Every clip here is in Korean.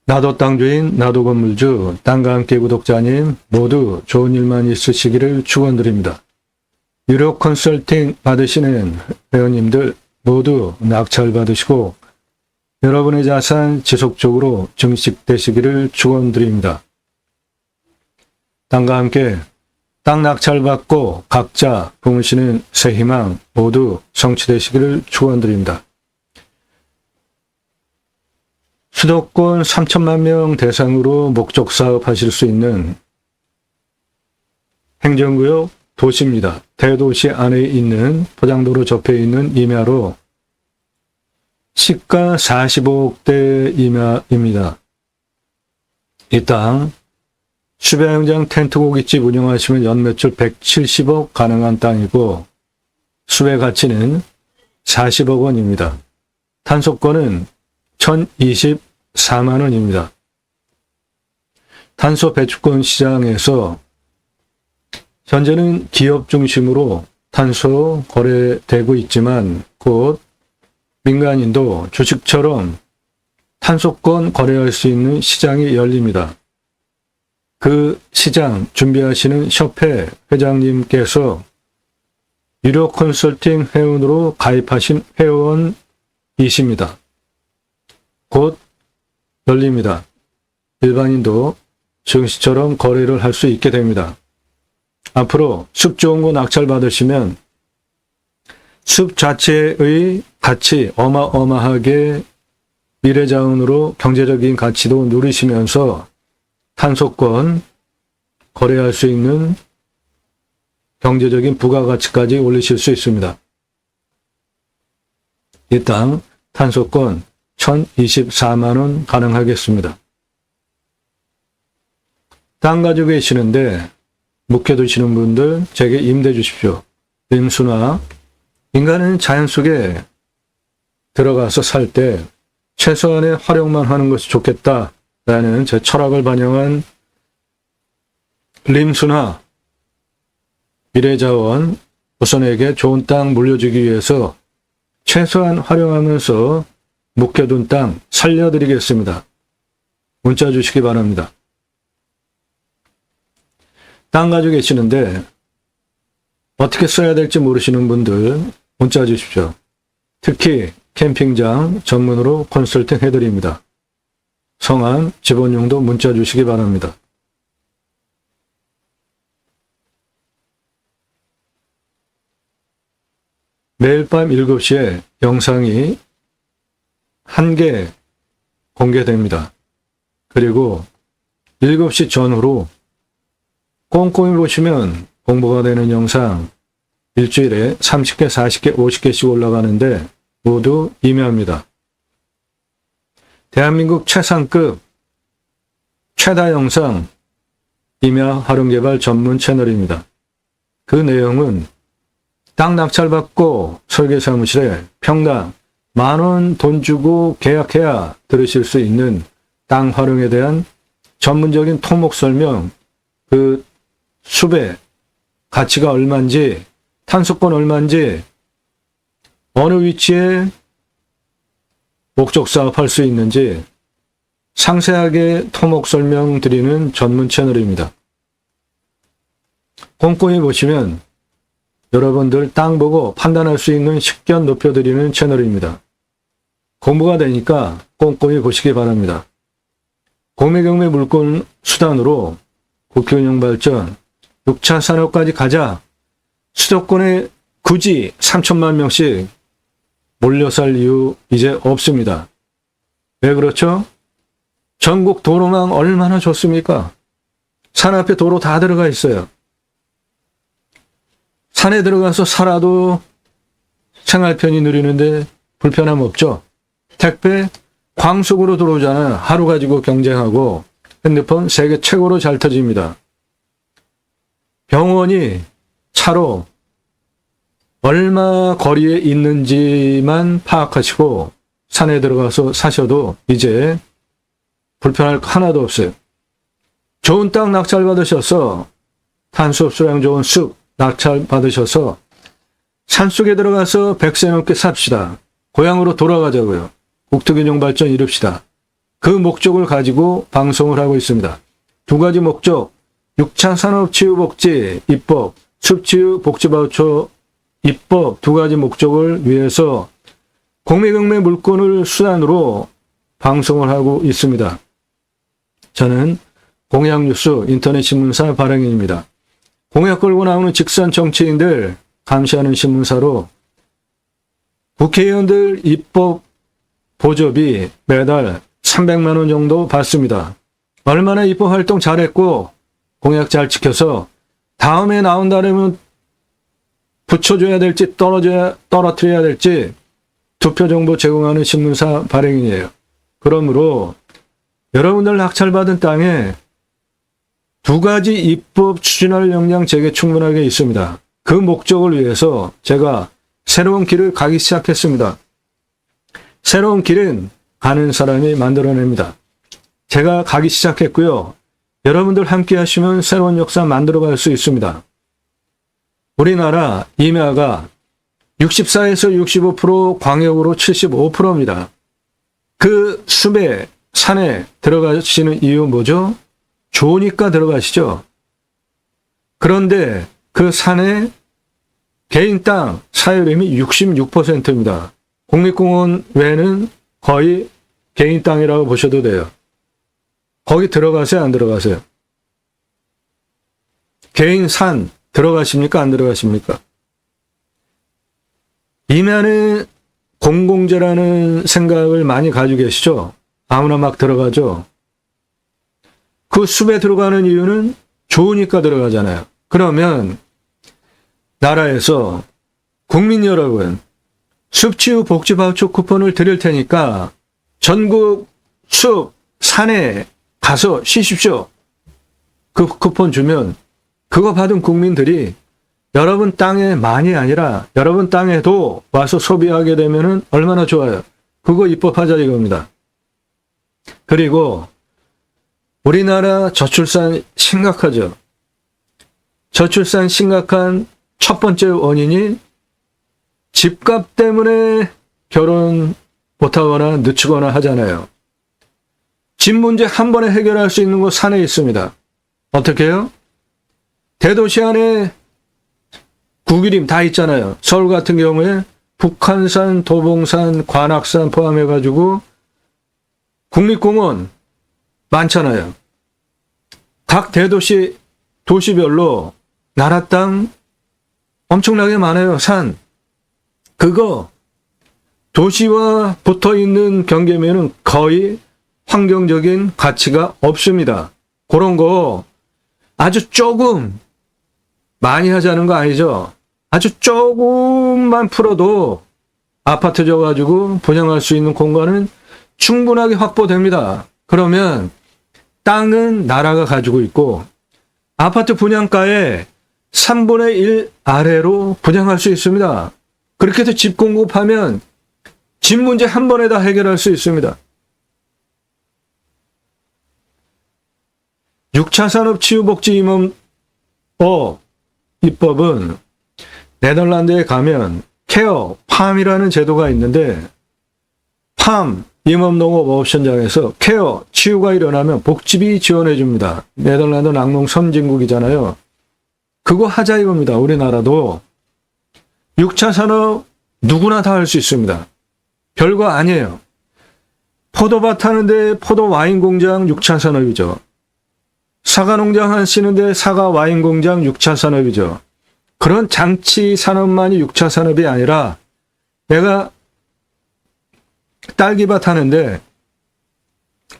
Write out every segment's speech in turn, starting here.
나도 땅주인, 나도 건물주, 땅과 함께 구독자님 모두 좋은 일만 있으시기를 축원드립니다. 유료 컨설팅 받으시는 회원님들 모두 낙찰 받으시고 여러분의 자산 지속적으로 증식되시기를 축원드립니다. 땅과 함께 땅 낙찰 받고 각자 품으시는 새 희망 모두 성취되시기를 축원드립니다. 수도권 3천만 명 대상으로 목적 사업 하실 수 있는 행정구역 도시입니다. 대도시 안에 있는 포장도로 접해 있는 임야로 시가 45억대 임야입니다. 이 땅 수배영장 텐트고깃집 운영하시면 연매출 170억 가능한 땅이고 수배 가치는 40억 원입니다. 탄소권은 1024만 원입니다. 탄소 배출권 시장에서 현재는 기업 중심으로 탄소 거래되고 있지만 곧 민간인도 주식처럼 탄소권 거래할 수 있는 시장이 열립니다. 그 시장 준비하시는 협회 회장님께서 유료 컨설팅 회원으로 가입하신 회원이십니다. 곧 열립니다. 일반인도 증시처럼 거래를 할 수 있게 됩니다. 앞으로 숲 좋은 거 낙찰 받으시면 숲 자체의 가치 어마어마하게 미래자원으로 경제적인 가치도 누리시면서 탄소권 거래할 수 있는 경제적인 부가가치까지 올리실 수 있습니다. 이 땅 탄소권 1024만 원 가능하겠습니다. 땅 가지고 계시는데 묵혀두시는 분들 제게 임대 주십시오. 임수나 인간은 자연 속에 들어가서 살 때 최소한의 활용만 하는 것이 좋겠다라는 제 철학을 반영한 림수나 미래자원 후손에게 좋은 땅 물려주기 위해서 최소한 활용하면서 묵혀둔 땅 살려드리겠습니다. 문자 주시기 바랍니다. 땅 가지고 계시는데 어떻게 써야 될지 모르시는 분들 문자 주십시오. 특히 캠핑장 전문으로 컨설팅 해드립니다. 성함, 지번용도 문자 주시기 바랍니다. 매일 밤 7시에 영상이 1개 공개됩니다. 그리고 7시 전후로 꼼꼼히 보시면 공부가 되는 영상 일주일에 30개, 40개, 50개씩 올라가는데 모두 임야입니다. 대한민국 최상급 최다 영상 임야 활용개발 전문 채널입니다. 그 내용은 땅 낙찰받고 설계사무실에 평당 10,000원 돈 주고 계약해야 들으실 수 있는 땅 활용에 대한 전문적인 토목 설명, 그 수배 가치가 얼마인지, 탄소권 얼마인지, 어느 위치에 목적 사업할 수 있는지 상세하게 토목 설명 드리는 전문 채널입니다. 꼼꼼히 보시면 여러분들 땅 보고 판단할 수 있는 식견 높여드리는 채널입니다. 공부가 되니까 꼼꼼히 보시기 바랍니다. 공매경매 물권 수단으로 국회운영 발전, 6차 산업까지 가자. 수도권에 굳이 3천만 명씩 몰려 살 이유 이제 없습니다. 왜 그렇죠? 전국 도로망 얼마나 좋습니까? 산 앞에 도로 다 들어가 있어요. 산에 들어가서 살아도 생활 편히 누리는데 불편함 없죠? 택배 광속으로 들어오잖아요. 하루 가지고 경쟁하고 핸드폰 세계 최고로 잘 터집니다. 병원이 차로 얼마 거리에 있는지만 파악하시고 산에 들어가서 사셔도 이제 불편할 거 하나도 없어요. 좋은 땅 낙찰 받으셔서 탄소 흡수량 좋은 숲 낙찰 받으셔서 산속에 들어가서 100세 넘게 삽시다. 고향으로 돌아가자고요. 국토균형 발전 이룹시다. 그 목적을 가지고 방송을 하고 있습니다. 두 가지 목적, 6차 산업치유복지 입법, 습치유 복지바우처 입법 두 가지 목적을 위해서 공매경매 물건을 수단으로 방송을 하고 있습니다. 저는 공약뉴스 인터넷 신문사 발행인입니다. 공약 걸고 나오는 직선 정치인들 감시하는 신문사로 국회의원들 입법 보조비 매달 300만 원 정도 받습니다. 얼마나 입법 활동 잘했고 공약 잘 지켜서 다음에 나온다면 붙여줘야 될지 떨어뜨려야 될지 투표 정보 제공하는 신문사 발행인이에요. 그러므로 여러분들 낙찰받은 땅에 두 가지 입법 추진할 역량 제게 충분하게 있습니다. 그 목적을 위해서 제가 새로운 길을 가기 시작했습니다. 새로운 길은 가는 사람이 만들어냅니다. 제가 가기 시작했고요. 여러분들 함께 하시면 새로운 역사 만들어갈 수 있습니다. 우리나라 임야가 64에서 65%, 광역으로 75%입니다. 그 숲에, 산에 들어가시는 이유 뭐죠? 좋으니까 들어가시죠. 그런데 그 산에 개인 땅 사유림이 66%입니다. 국립공원 외에는 거의 개인 땅이라고 보셔도 돼요. 거기 들어가세요, 안 들어가세요? 개인 산 들어가십니까, 안 들어가십니까? 임야는 공공재라는 생각을 많이 가지고 계시죠? 아무나 막 들어가죠? 그 숲에 들어가는 이유는 좋으니까 들어가잖아요. 그러면 나라에서 국민 여러분 숲치유 복지바우처 쿠폰을 드릴 테니까 전국 숲, 산에 가서 쉬십시오. 그 쿠폰 주면 그거 받은 국민들이 여러분 땅에만이 아니라 여러분 땅에도 와서 소비하게 되면 얼마나 좋아요. 그거 입법하자 이겁니다. 그리고 우리나라 저출산 심각하죠. 저출산 심각한 첫 번째 원인이 집값 때문에 결혼 못하거나 늦추거나 하잖아요. 집 문제 한 번에 해결할 수 있는 곳 산에 있습니다. 어떻게 해요? 대도시 안에 구기림 다 있잖아요. 서울 같은 경우에 북한산, 도봉산, 관악산 포함해가지고 국립공원 많잖아요. 각 대도시, 도시별로 나라 땅 엄청나게 많아요. 산. 그거 도시와 붙어있는 경계면은 거의 환경적인 가치가 없습니다. 그런 거 아주 조금 많이 하자는 거 아니죠. 아주 조금만 풀어도 아파트 져가지고 분양할 수 있는 공간은 충분하게 확보됩니다. 그러면 땅은 나라가 가지고 있고 아파트 분양가의 3분의 1 아래로 분양할 수 있습니다. 그렇게 해서 집 공급하면 집 문제 한 번에 다 해결할 수 있습니다. 6차 산업치유복지 입법은 네덜란드에 가면 케어, 팜이라는 제도가 있는데 팜, 임업농업옵션장에서 케어, 치유가 일어나면 복지비 지원해 줍니다. 네덜란드 낙농 선진국이잖아요. 그거 하자 이겁니다. 우리나라도 6차 산업 누구나 다 할 수 있습니다. 별거 아니에요. 포도밭 하는데 포도 와인 공장 6차 산업이죠. 사과 농장 하시는데 사과 와인 공장 6차 산업이죠. 그런 장치 산업만이 6차 산업이 아니라 내가 딸기밭 하는데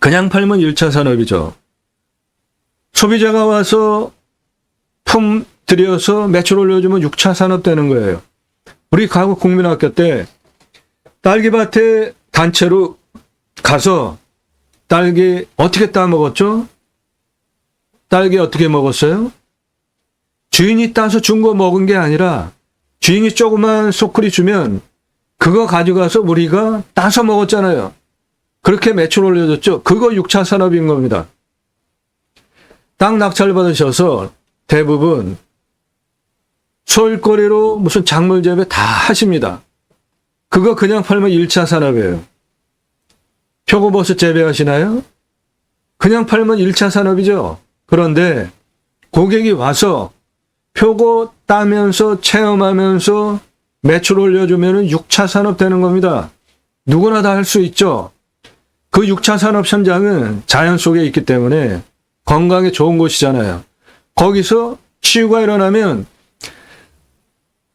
그냥 팔면 1차 산업이죠. 소비자가 와서 품 들여서 매출 올려주면 6차 산업 되는 거예요. 우리 가구 국민학교 때 딸기밭에 단체로 가서 딸기 어떻게 따먹었죠? 딸기 어떻게 먹었어요? 주인이 따서 준 거 먹은 게 아니라 주인이 조그만 소쿠리 주면 그거 가져가서 우리가 따서 먹었잖아요. 그렇게 매출 올려줬죠. 그거 6차 산업인 겁니다. 땅 낙찰 받으셔서 대부분 소일거리로 무슨 작물 재배 다 하십니다. 그거 그냥 팔면 1차 산업이에요. 표고버섯 재배하시나요? 그냥 팔면 1차 산업이죠. 그런데 고객이 와서 표고 따면서 체험하면서 매출 올려주면 6차 산업 되는 겁니다. 누구나 다 할 수 있죠. 그 6차 산업 현장은 자연 속에 있기 때문에 건강에 좋은 곳이잖아요. 거기서 치유가 일어나면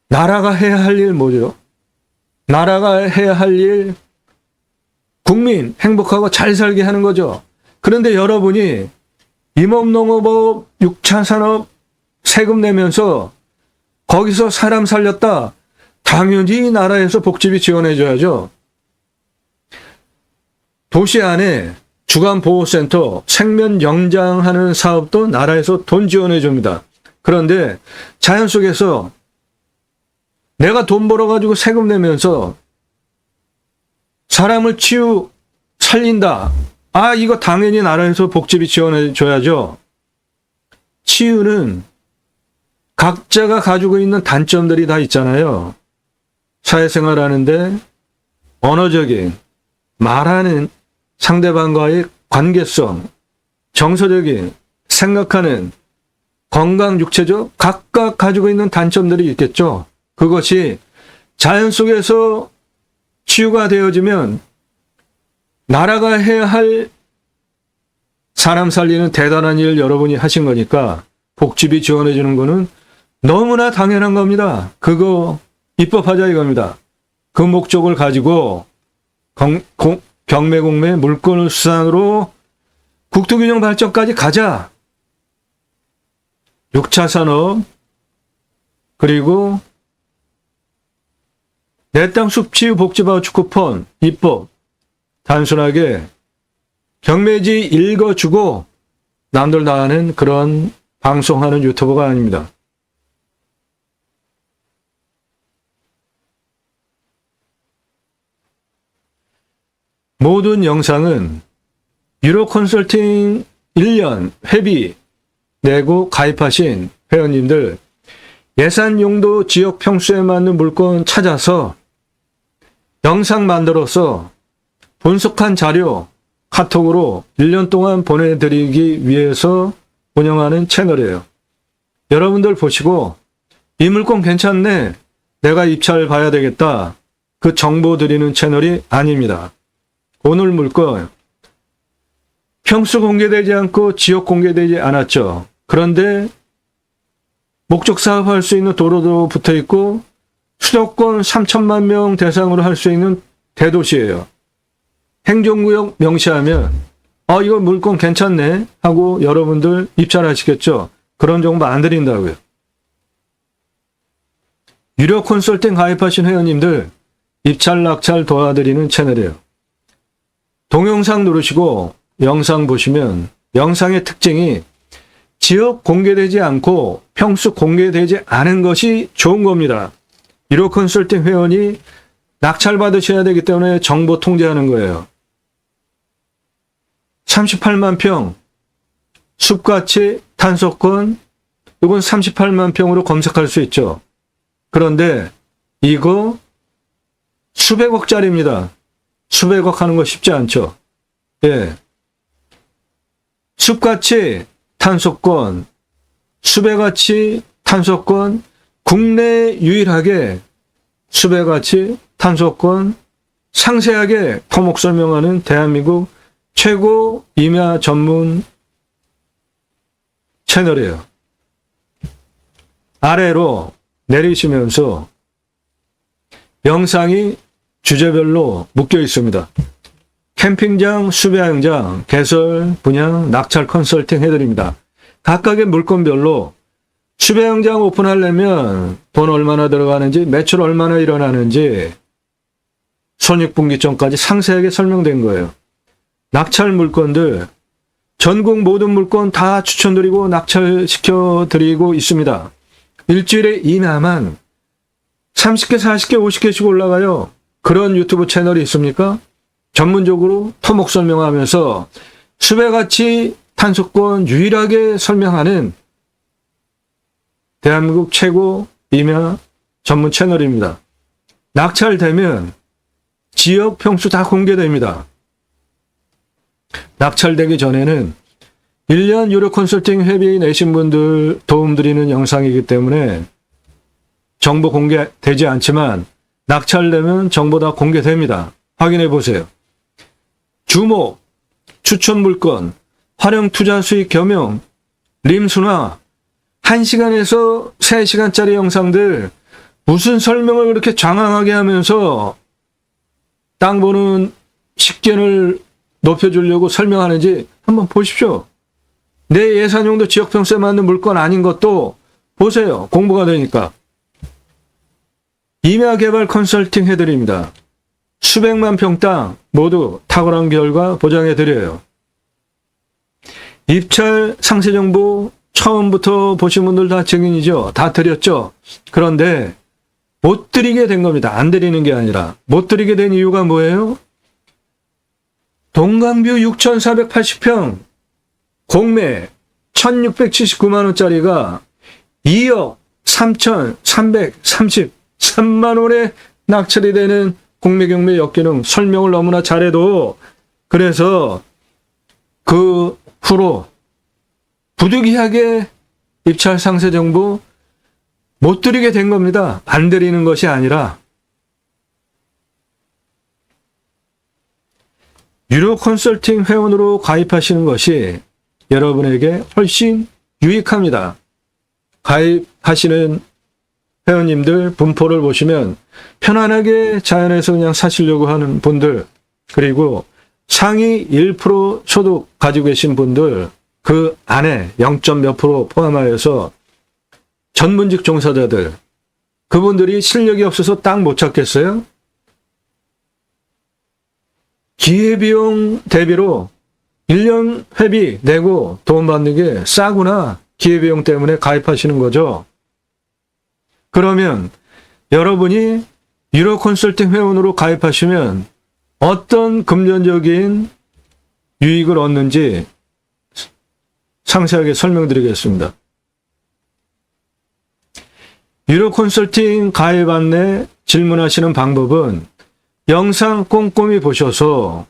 나라가 해야 할 일 뭐죠? 나라가 해야 할 일, 국민 행복하고 잘 살게 하는 거죠. 그런데 여러분이 임업농업업 6차 산업 세금 내면서 거기서 사람 살렸다. 당연히 나라에서 복지비 지원해줘야죠. 도시 안에 주간보호센터 생면 영장하는 사업도 나라에서 돈 지원해줍니다. 그런데 자연 속에서 내가 돈 벌어가지고 세금 내면서 사람을 살린다. 아, 이거 당연히 나라에서 복지비 지원해줘야죠. 치유는 각자가 가지고 있는 단점들이 다 있잖아요. 사회생활 하는데 언어적인, 말하는 상대방과의 관계성, 정서적인, 생각하는, 건강, 육체적, 각각 가지고 있는 단점들이 있겠죠. 그것이 자연 속에서 치유가 되어지면 나라가 해야 할 사람 살리는 대단한 일 여러분이 하신 거니까 복지비 지원해 주는 거는 너무나 당연한 겁니다. 그거 입법하자 이겁니다. 그 목적을 가지고 경매공매 물건 수산으로 국토균형 발전까지 가자. 6차 산업 그리고 내 땅 숲치유 복지바우처 쿠폰 입법. 단순하게 경매지 읽어주고 남들 다 하는 그런 방송하는 유튜버가 아닙니다. 모든 영상은 유로 컨설팅 1년 회비 내고 가입하신 회원님들 예산 용도 지역 평수에 맞는 물건 찾아서 영상 만들어서 분석한 자료 카톡으로 1년 동안 보내드리기 위해서 운영하는 채널이에요. 여러분들 보시고 이 물건 괜찮네. 내가 입찰 봐야 되겠다. 그 정보 드리는 채널이 아닙니다. 오늘 물건 평수 공개되지 않고 지역 공개되지 않았죠. 그런데 목적 사업할 수 있는 도로도 붙어 있고 수도권 3천만 명 대상으로 할 수 있는 대도시예요. 행정구역 명시하면 이거 물건 괜찮네 하고 여러분들 입찰하시겠죠. 그런 정보 안 드린다고요. 유료 컨설팅 가입하신 회원님들 입찰 낙찰 도와드리는 채널이에요. 동영상 누르시고 영상 보시면 영상의 특징이 지역 공개되지 않고 평수 공개되지 않은 것이 좋은 겁니다. 유료 컨설팅 회원이 낙찰 받으셔야 되기 때문에 정보 통제하는 거예요. 38만 평 숲가치 탄소권 이건 38만 평으로 검색할 수 있죠. 그런데 이거 수백억짜리입니다. 수백억 하는 거 쉽지 않죠. 예. 숲가치 탄소권, 수배가치 탄소권, 국내 유일하게 수배가치 탄소권 상세하게 토목 설명하는 대한민국 최고 임야 전문 채널이에요. 아래로 내리시면서 영상이 주제별로 묶여 있습니다. 캠핑장, 수배양장, 개설, 분양, 낙찰 컨설팅 해드립니다. 각각의 물건별로 수배양장 오픈하려면 돈 얼마나 들어가는지, 매출 얼마나 일어나는지 손익분기 전까지 상세하게 설명된 거예요. 낙찰 물건들, 전국 모든 물건 다 추천드리고 낙찰시켜드리고 있습니다. 일주일에 이나만 30개, 40개, 50개씩 올라가요. 그런 유튜브 채널이 있습니까? 전문적으로 토목 설명하면서 수배가치 탄소권 유일하게 설명하는 대한민국 최고 임야 전문 채널입니다. 낙찰되면 지역 평수 다 공개됩니다. 낙찰되기 전에는 1년 유료 컨설팅 회비 내신 분들 도움드리는 영상이기 때문에 정보 공개되지 않지만 낙찰되면 정보 다 공개됩니다. 확인해 보세요. 주목, 추천 물건, 활용 투자 수익 겸용, 림순화, 1시간에서 3시간짜리 영상들 무슨 설명을 그렇게 장황하게 하면서 땅 보는 식견을 높여주려고 설명하는지 한번 보십시오. 내 예산용도 지역평수에 맞는 물건 아닌 것도 보세요. 공부가 되니까. 임야개발 컨설팅 해드립니다. 수백만 평 땅 모두 탁월한 결과 보장해드려요. 입찰 상세 정보 처음부터 보신 분들 다 증인이죠. 다 드렸죠. 그런데 못 드리게 된 겁니다. 안 드리는 게 아니라. 못 드리게 된 이유가 뭐예요? 동강뷰 6,480평 공매 1,679만 원짜리가 2억 3,333만 원에 낙찰이 되는 공매 경매 역기능 설명을 너무나 잘해도 그래서 그 후로 부득이하게 입찰 상세 정보 못 드리게 된 겁니다. 안 드리는 것이 아니라 유료 컨설팅 회원으로 가입하시는 것이 여러분에게 훨씬 유익합니다. 가입하시는 회원님들 분포를 보시면 편안하게 자연에서 그냥 사시려고 하는 분들, 그리고 상위 1% 소득 가지고 계신 분들, 그 안에 0.몇 프로 포함하여서 전문직 종사자들, 그분들이 실력이 없어서 땅 못 찾겠어요? 기회비용 대비로 1년 회비 내고 돈 받는 게 싸구나. 기회비용 때문에 가입하시는 거죠. 그러면 여러분이 유료 컨설팅 회원으로 가입하시면 어떤 금전적인 유익을 얻는지 상세하게 설명드리겠습니다. 유료 컨설팅 가입 안내 질문하시는 방법은 영상 꼼꼼히 보셔서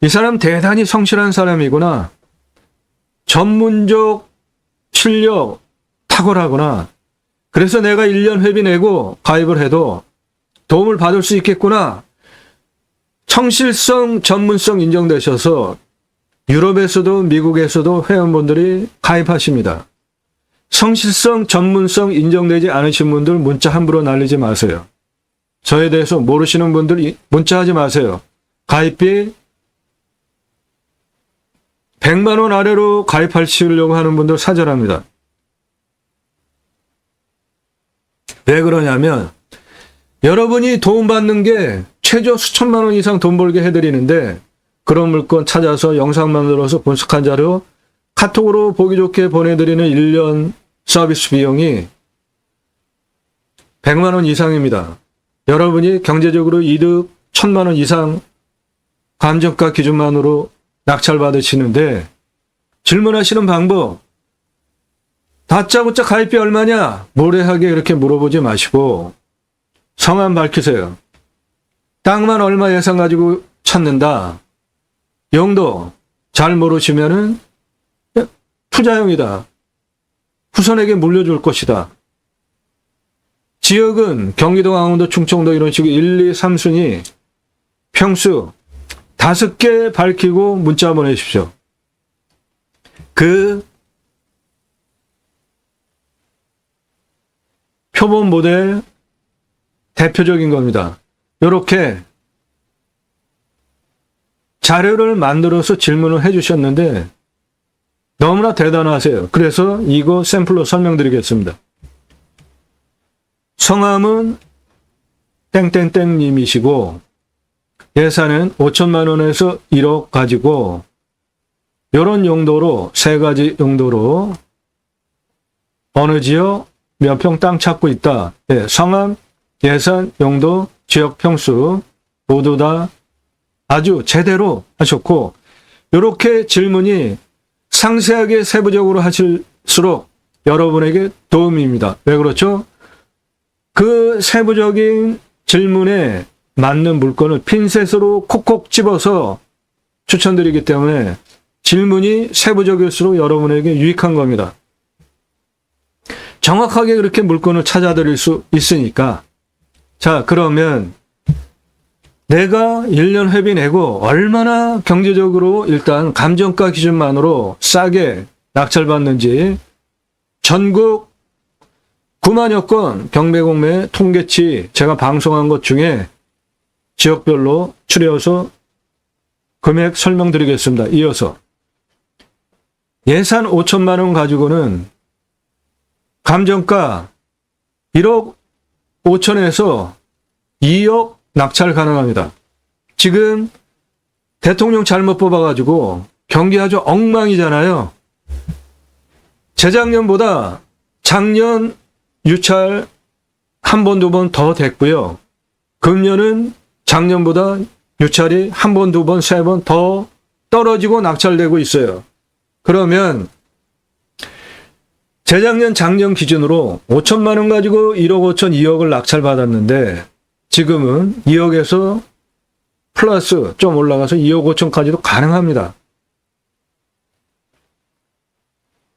이 사람 대단히 성실한 사람이구나, 전문적 실력 탁월하구나, 그래서 내가 1년 회비 내고 가입을 해도 도움을 받을 수 있겠구나, 성실성, 전문성 인정되셔서 유럽에서도 미국에서도 회원분들이 가입하십니다. 성실성, 전문성 인정되지 않으신 분들 문자 함부로 날리지 마세요. 저에 대해서 모르시는 분들 문자하지 마세요. 가입비 100만 원 아래로 가입하시려고 하는 분들 사절합니다. 왜 그러냐면 여러분이 도움받는 게 최저 수천만 원 이상 돈 벌게 해드리는데 그런 물건 찾아서 영상 만들어서 분석한 자료 카톡으로 보기 좋게 보내드리는 1년 서비스 비용이 100만 원 이상입니다. 여러분이 경제적으로 이득 1,000만 원 이상 감정가 기준만으로 낙찰받으시는데 질문하시는 방법, 다짜고짜 가입비 얼마냐? 모래하게 이렇게 물어보지 마시고 성함 밝히세요. 땅만 얼마 예산 가지고 찾는다. 용도 잘 모르시면은 투자용이다. 후손에게 물려줄 것이다. 지역은 경기도, 강원도, 충청도 이런 식으로 1, 2, 3순위 평수 5개 밝히고 문자 보내십시오. 그 표본 모델 대표적인 겁니다. 이렇게 자료를 만들어서 질문을 해주셨는데 너무나 대단하세요. 그래서 이거 샘플로 설명드리겠습니다. 성함은 땡땡땡님이시고 예산은 5천만 원에서 1억 가지고 이런 용도로 3가지 용도로 어느 지역 몇 평 땅 찾고 있다. 네, 성함, 예산, 용도, 지역 평수 모두 다 아주 제대로 하셨고 이렇게 질문이 상세하게 세부적으로 하실수록 여러분에게 도움입니다. 왜 그렇죠? 그 세부적인 질문에 맞는 물건을 핀셋으로 콕콕 집어서 추천드리기 때문에 질문이 세부적일수록 여러분에게 유익한 겁니다. 정확하게 그렇게 물건을 찾아드릴 수 있으니까. 자, 그러면 내가 1년 회비 내고 얼마나 경제적으로 일단 감정가 기준만으로 싸게 낙찰받는지 전국 9만여 건 경매공매 통계치 제가 방송한 것 중에 지역별로 추려서 금액 설명드리겠습니다. 이어서 예산 5천만 원 가지고는 감정가 1억 5천에서 2억 낙찰 가능합니다. 지금 대통령 잘못 뽑아가지고 경기 아주 엉망이잖아요. 재작년보다 작년 유찰 한 번, 두 번 더 됐고요. 금년은 작년보다 유찰이 한 번, 두 번, 세 번 더 떨어지고 낙찰되고 있어요. 그러면 재작년, 작년 기준으로 5천만 원 가지고 1억 5천, 2억을 낙찰받았는데 지금은 2억에서 플러스 좀 올라가서 2억 5천까지도 가능합니다.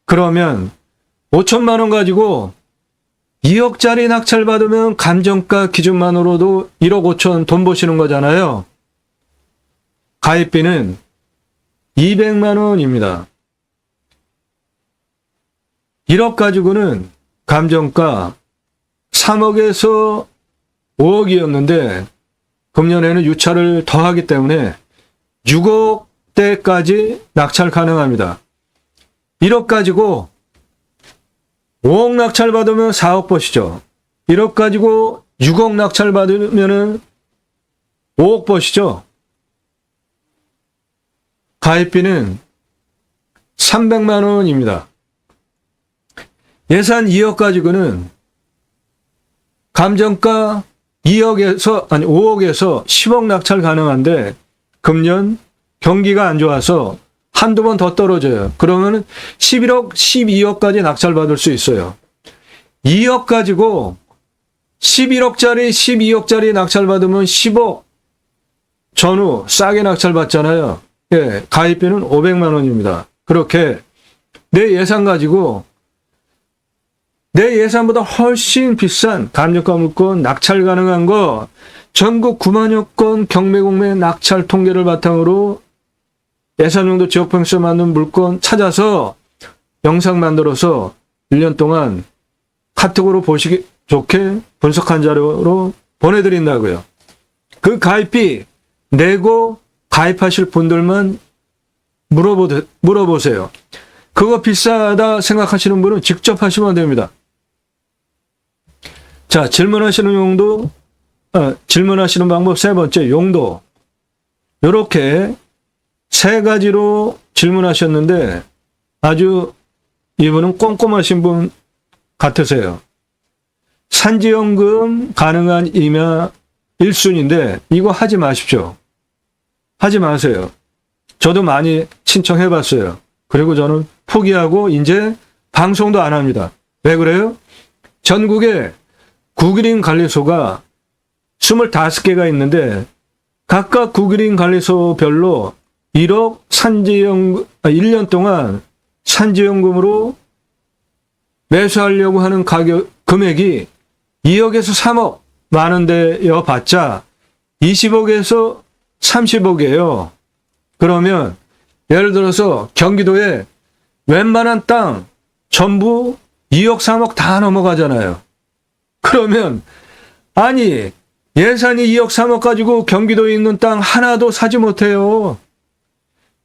그러면 5천만 원 가지고 2억짜리 낙찰받으면 감정가 기준만으로도 1억 5천 돈 버시는 거잖아요. 가입비는 200만 원입니다. 1억 가지고는 감정가 3억에서 5억이었는데 금년에는 유찰을 더하기 때문에 6억대까지 낙찰 가능합니다. 1억 가지고 5억 낙찰 받으면 4억 버시죠. 1억 가지고 6억 낙찰 받으면 5억 버시죠. 가입비는 300만 원입니다. 예산 2억 가지고는 감정가 5억에서 10억 낙찰 가능한데 금년 경기가 안 좋아서 한두 번 더 떨어져요. 그러면 11억, 12억까지 낙찰받을 수 있어요. 2억 가지고 11억짜리, 12억짜리 낙찰받으면 10억 전후 싸게 낙찰받잖아요. 예, 가입비는 500만 원입니다. 그렇게 내 예산 가지고 내 예산보다 훨씬 비싼 감정가 물건 낙찰 가능한 거 전국 9만여 건 경매공매 낙찰 통계를 바탕으로 예산용도 지역평수에 맞는 물건 찾아서 영상 만들어서 1년 동안 카톡으로 보시기 좋게 분석한 자료로 보내드린다고요. 그 가입비 내고 가입하실 분들만 물어보세요. 그거 비싸다 생각하시는 분은 직접 하시면 됩니다. 자, 질문하시는 방법 세 번째, 용도. 요렇게 세 가지로 질문하셨는데 아주 이분은 꼼꼼하신 분 같으세요. 산지연금 가능한 임야 1순위인데 이거 하지 마십시오. 하지 마세요. 저도 많이 신청해 봤어요. 그리고 저는 포기하고 이제 방송도 안 합니다. 왜 그래요? 전국에 구그린 관리소가 25개가 있는데 각각 구그린 관리소별로 1억 1년 동안 산지연금으로 매수하려고 하는 금액이 2억에서 3억 많은데여 봤자 20억에서 30억이에요. 그러면 예를 들어서 경기도에 웬만한 땅 전부 2억 3억 다 넘어가잖아요. 그러면 아니 예산이 2억 3억 가지고 경기도에 있는 땅 하나도 사지 못해요.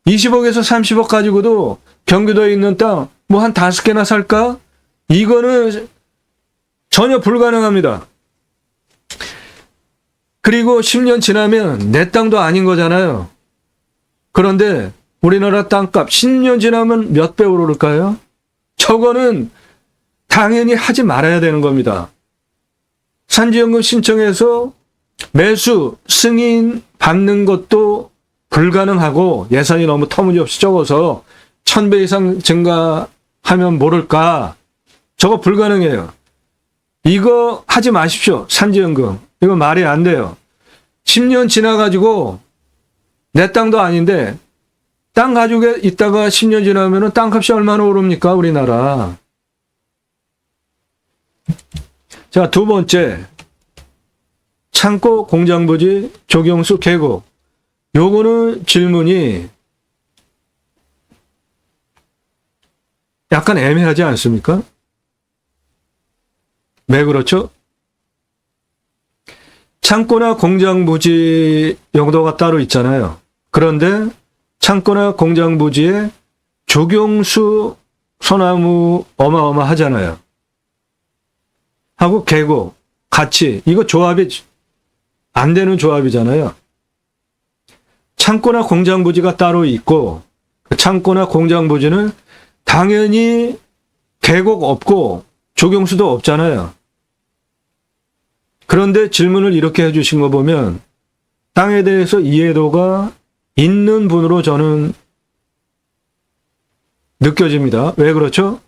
20억에서 30억 가지고도 경기도에 있는 땅 뭐 한 5개나 살까? 이거는 전혀 불가능합니다. 그리고 10년 지나면 내 땅도 아닌 거잖아요. 그런데 우리나라 땅값 10년 지나면 몇 배 오를까요? 저거는 당연히 하지 말아야 되는 겁니다. 산지연금 신청해서 매수 승인 받는 것도 불가능하고 예산이 너무 터무니없이 적어서 1000배 이상 증가하면 모를까? 저거 불가능해요. 이거 하지 마십시오. 산지연금. 이거 말이 안 돼요. 10년 지나가지고 내 땅도 아닌데 땅 가지고 있다가 10년 지나면은 땅값이 얼마나 오릅니까? 우리나라. 자, 두 번째. 창고, 공장부지, 조경수, 계곡. 요거는 질문이 약간 애매하지 않습니까? 왜 그렇죠? 창고나 공장부지 용도가 따로 있잖아요. 그런데 창고나 공장부지에 조경수, 소나무 어마어마하잖아요. 하고 계곡, 같이 이거 조합이 안 되는 조합이잖아요. 창고나 공장부지가 따로 있고 그 창고나 공장부지는 당연히 계곡 없고 조경수도 없잖아요. 그런데 질문을 이렇게 해주신 거 보면 땅에 대해서 이해도가 있는 분으로 저는 느껴집니다. 왜 그렇죠?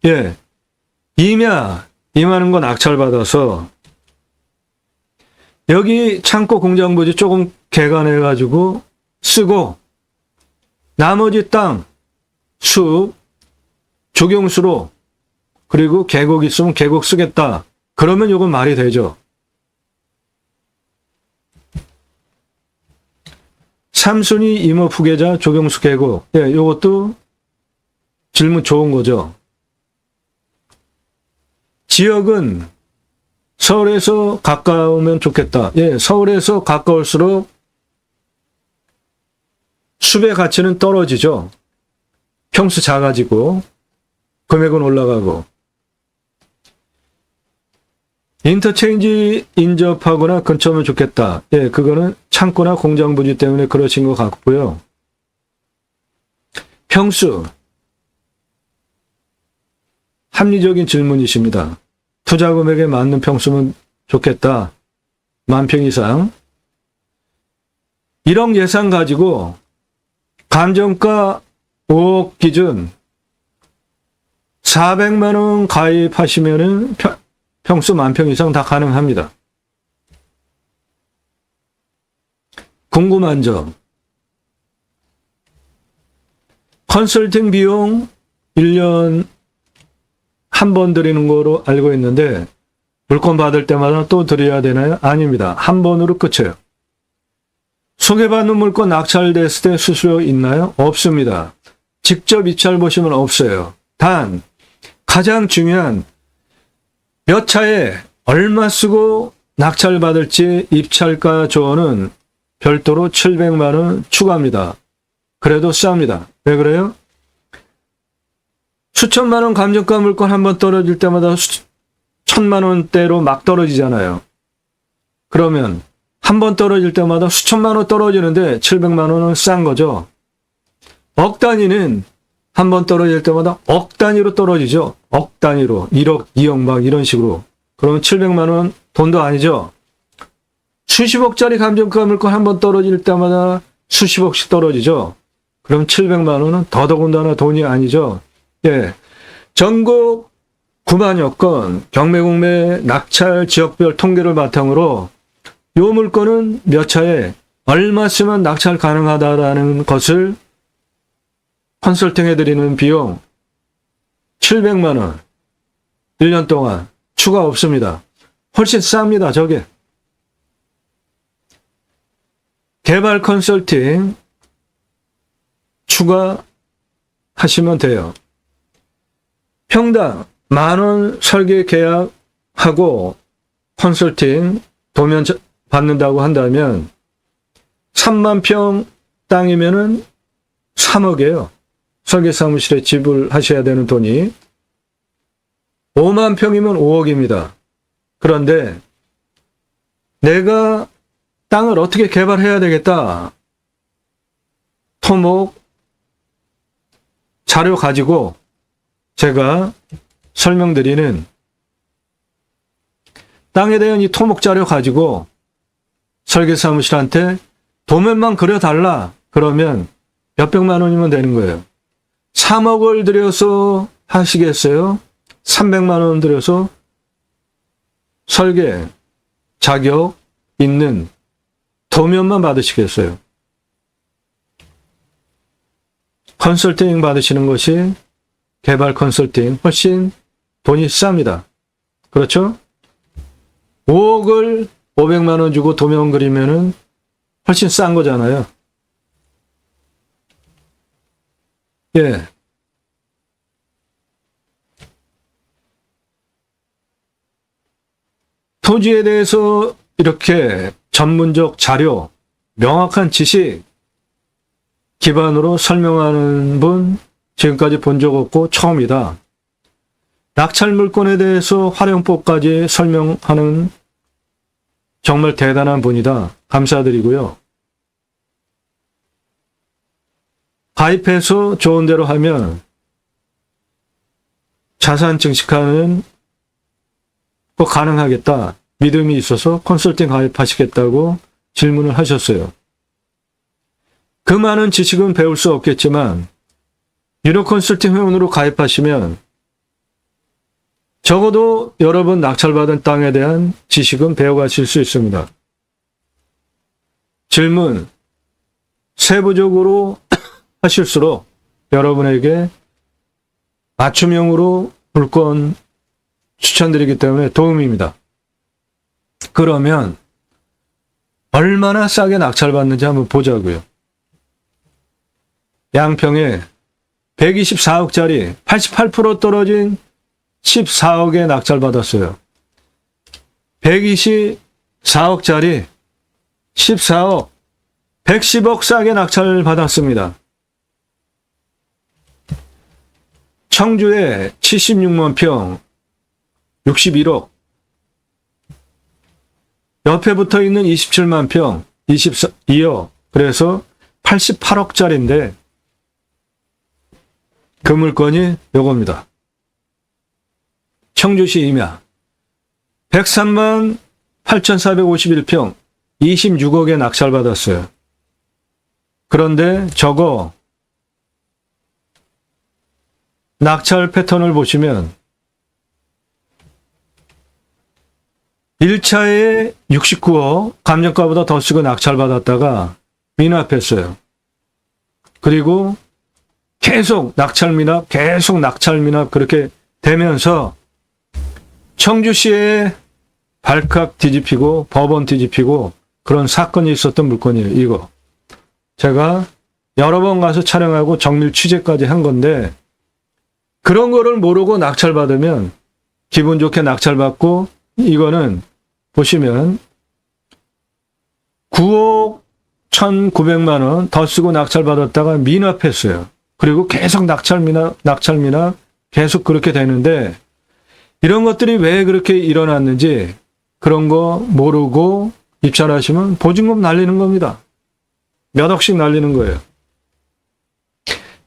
예, 임하는 건 낙찰받아서 여기 창고 공장부지 조금 개간해가지고 쓰고 나머지 땅, 숲, 조경수로 그리고 계곡 있으면 계곡 쓰겠다. 그러면 이건 말이 되죠. 삼순위 임업 후계자 조경수 계곡. 예, 이것도 질문 좋은 거죠. 지역은 서울에서 가까우면 좋겠다. 예, 서울에서 가까울수록 숲의 가치는 떨어지죠. 평수 작아지고 금액은 올라가고. 인터체인지 인접하거나 근처면 좋겠다. 예, 그거는 창고나 공장부지 때문에 그러신 것 같고요. 평수. 합리적인 질문이십니다. 투자 금액에 맞는 평수면 좋겠다. 10,000평 이상. 1억 예산 가지고 감정가 5억 기준 400만 원 가입하시면은 평수 10,000평 이상 다 가능합니다. 궁금한 점. 컨설팅 비용 1년 한 번 드리는 거로 알고 있는데 물건 받을 때마다 또 드려야 되나요? 아닙니다. 한 번으로 끝이에요. 소개받는 물건 낙찰됐을 때 수수료 있나요? 없습니다. 직접 입찰 보시면 없어요. 단 가장 중요한 몇 차에 얼마 쓰고 낙찰받을지 입찰가 조언은 별도로 700만 원 추가합니다. 그래도 쌉니다. 왜 그래요? 수천만 원 감정가 물건 한번 떨어질 때마다 1,000만 원대로 막 떨어지잖아요. 그러면 한 번 떨어질 때마다 수천만 원 떨어지는데 700만 원은 싼 거죠. 억 단위는 한 번 떨어질 때마다 억 단위로 떨어지죠. 억 단위로. 1억, 2억 막 이런 식으로. 그러면 700만 원 돈도 아니죠. 수십억짜리 감정가 물건 한 번 떨어질 때마다 수십억씩 떨어지죠. 그럼 700만 원은 더더군다나 돈이 아니죠. 예. 전국 9만여 건 경매공매 낙찰 지역별 통계를 바탕으로 요 물건은 몇 차에 얼마 쓰면 낙찰 가능하다라는 것을 컨설팅 해드리는 비용 700만 원 1년 동안 추가 없습니다. 훨씬 쌉니다. 저게. 개발 컨설팅 추가하시면 돼요. 평당 10,000원 설계 계약하고 컨설팅 도면 받는다고 한다면 3만 평 땅이면은 3억이에요. 설계 사무실에 지불하셔야 되는 돈이. 5만 평이면 5억입니다. 그런데 내가 땅을 어떻게 개발해야 되겠다. 토목 자료 가지고 제가 설명드리는 땅에 대한 이 토목 자료 가지고 설계사무실한테 도면만 그려달라. 그러면 몇백만 원이면 되는 거예요. 3억을 들여서 하시겠어요? 300만 원 들여서 설계 자격 있는 도면만 받으시겠어요? 컨설팅 받으시는 것이 개발 컨설팅 훨씬 돈이 쌉니다. 그렇죠? 5억을 500만 원 주고 도면 그리면은 훨씬 싼 거잖아요. 예. 토지에 대해서 이렇게 전문적 자료, 명확한 지식 기반으로 설명하는 분 지금까지 본 적 없고 처음이다. 낙찰 물건에 대해서 활용법까지 설명하는 정말 대단한 분이다. 감사드리고요. 가입해서 좋은 대로 하면 자산 증식하는 거 가능하겠다. 믿음이 있어서 컨설팅 가입하시겠다고 질문을 하셨어요. 그 많은 지식은 배울 수 없겠지만 유료 컨설팅 회원으로 가입하시면 적어도 여러 번 낙찰받은 땅에 대한 지식은 배워가실 수 있습니다. 질문 세부적으로 하실수록 여러분에게 맞춤형으로 물건 추천드리기 때문에 도움입니다. 그러면 얼마나 싸게 낙찰받는지 한번 보자고요. 양평에 124억짜리 88% 떨어진 14억에 낙찰받았어요. 124억짜리 14억, 110억 싸게 낙찰받았습니다. 청주에 76만 평, 61억. 옆에 붙어 있는 27만 평, 22억. 그래서 88억짜리인데 그 물건이 요겁니다. 청주시 임야 103만 8,451평 26억에 낙찰받았어요. 그런데 저거 낙찰 패턴을 보시면 1차에 69억 감정가보다 더 쓰고 낙찰받았다가 미납했어요. 그리고 계속 낙찰 미납, 계속 낙찰 미납 그렇게 되면서 청주시에 발칵 뒤집히고 법원 뒤집히고 그런 사건이 있었던 물건이에요. 이거 제가 여러 번 가서 촬영하고 정밀 취재까지 한 건데 그런 거를 모르고 낙찰받으면 기분 좋게 낙찰받고 이거는 보시면 9억 1,900만 원 더 쓰고 낙찰받았다가 미납했어요. 그리고 계속 낙찰 미납 계속 그렇게 되는데 이런 것들이 왜 그렇게 일어났는지 그런 거 모르고 입찰하시면 보증금 날리는 겁니다. 몇 억씩 날리는 거예요.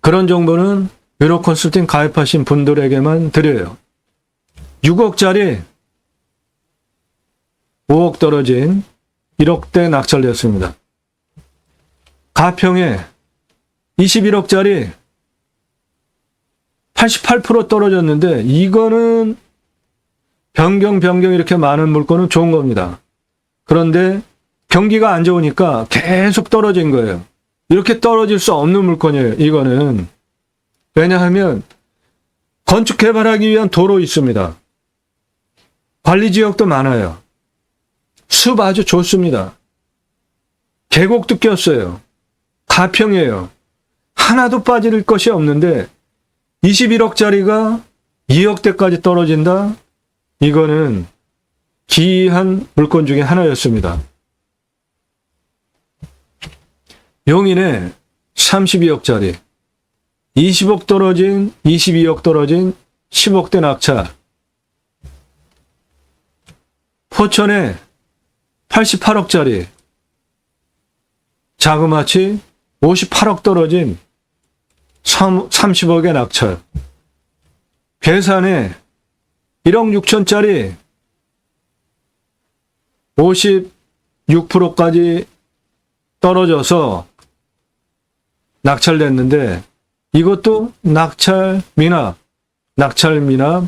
그런 정보는 유료 컨설팅 가입하신 분들에게만 드려요. 6억짜리 5억 떨어진 1억대 낙찰되었습니다. 가평에 21억짜리 88% 떨어졌는데 이거는 변경 이렇게 많은 물건은 좋은 겁니다. 그런데 경기가 안 좋으니까 계속 떨어진 거예요. 이렇게 떨어질 수 없는 물건이에요. 이거는 왜냐하면 건축 개발하기 위한 도로 있습니다. 관리지역도 많아요. 숲 아주 좋습니다. 계곡도 꼈어요. 가평이에요. 하나도 빠질 것이 없는데 21억짜리가 2억대까지 떨어진다? 이거는 기이한 물건 중에 하나였습니다. 용인에 32억짜리 20억 떨어진 22억 떨어진 10억대 낙찰. 포천에 88억짜리 자그마치 58억 떨어진 30억의 낙찰. 괴산에 1억 6천짜리 56%까지 떨어져서 낙찰됐는데 이것도 낙찰 미납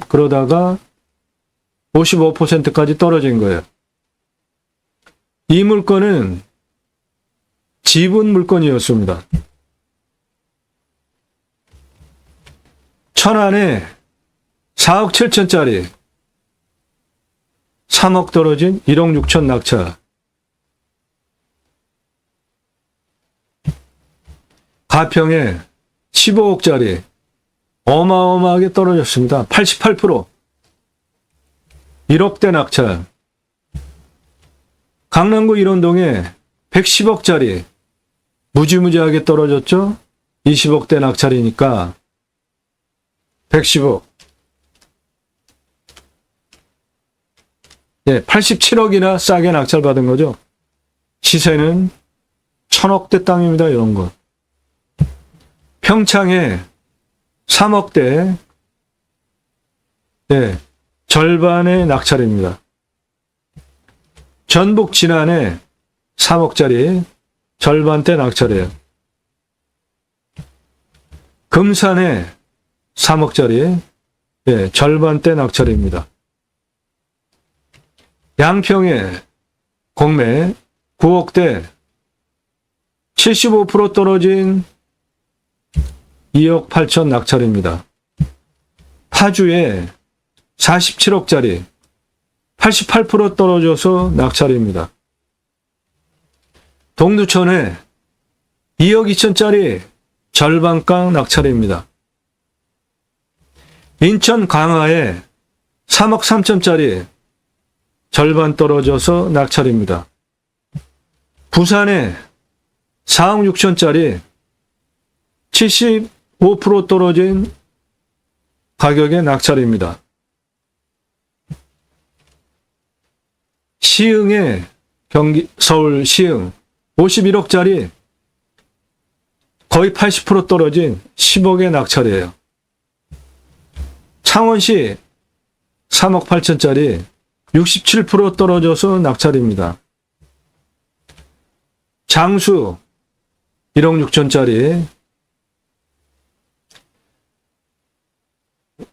그러다가 55%까지 떨어진 거예요. 이 물건은 지분 물건이었습니다. 천안에 4억 7천짜리 3억 떨어진 1억 6천 낙찰. 가평에 15억짜리 어마어마하게 떨어졌습니다. 88%. 1억대 낙찰. 강남구 일원동에 110억짜리 무지무지하게 떨어졌죠? 20억대 낙찰이니까 110억. 예, 87억이나 싸게 낙찰받은 거죠. 시세는 1000억대 땅입니다. 이런 거. 평창에 3억대, 예, 절반의 낙찰입니다. 전북 진안에 3억짜리 절반대 낙찰이에요. 금산에 3억짜리, 예, 절반대 낙찰입니다. 양평에 공매 9억대 75% 떨어진 2억 8천 낙찰입니다. 파주에 47억짜리 88% 떨어져서 낙찰입니다. 동두천에 2억 2천짜리 절반가 낙찰입니다. 인천 강화에 3억 3천짜리 절반 떨어져서 낙찰입니다. 부산에 4억 6천짜리 75% 떨어진 가격의 낙찰입니다. 시흥에 서울 시흥 51억짜리 거의 80% 떨어진 10억의 낙찰이에요. 창원시 3억 8천짜리 67% 떨어져서 낙찰입니다. 장수 1억 6천짜리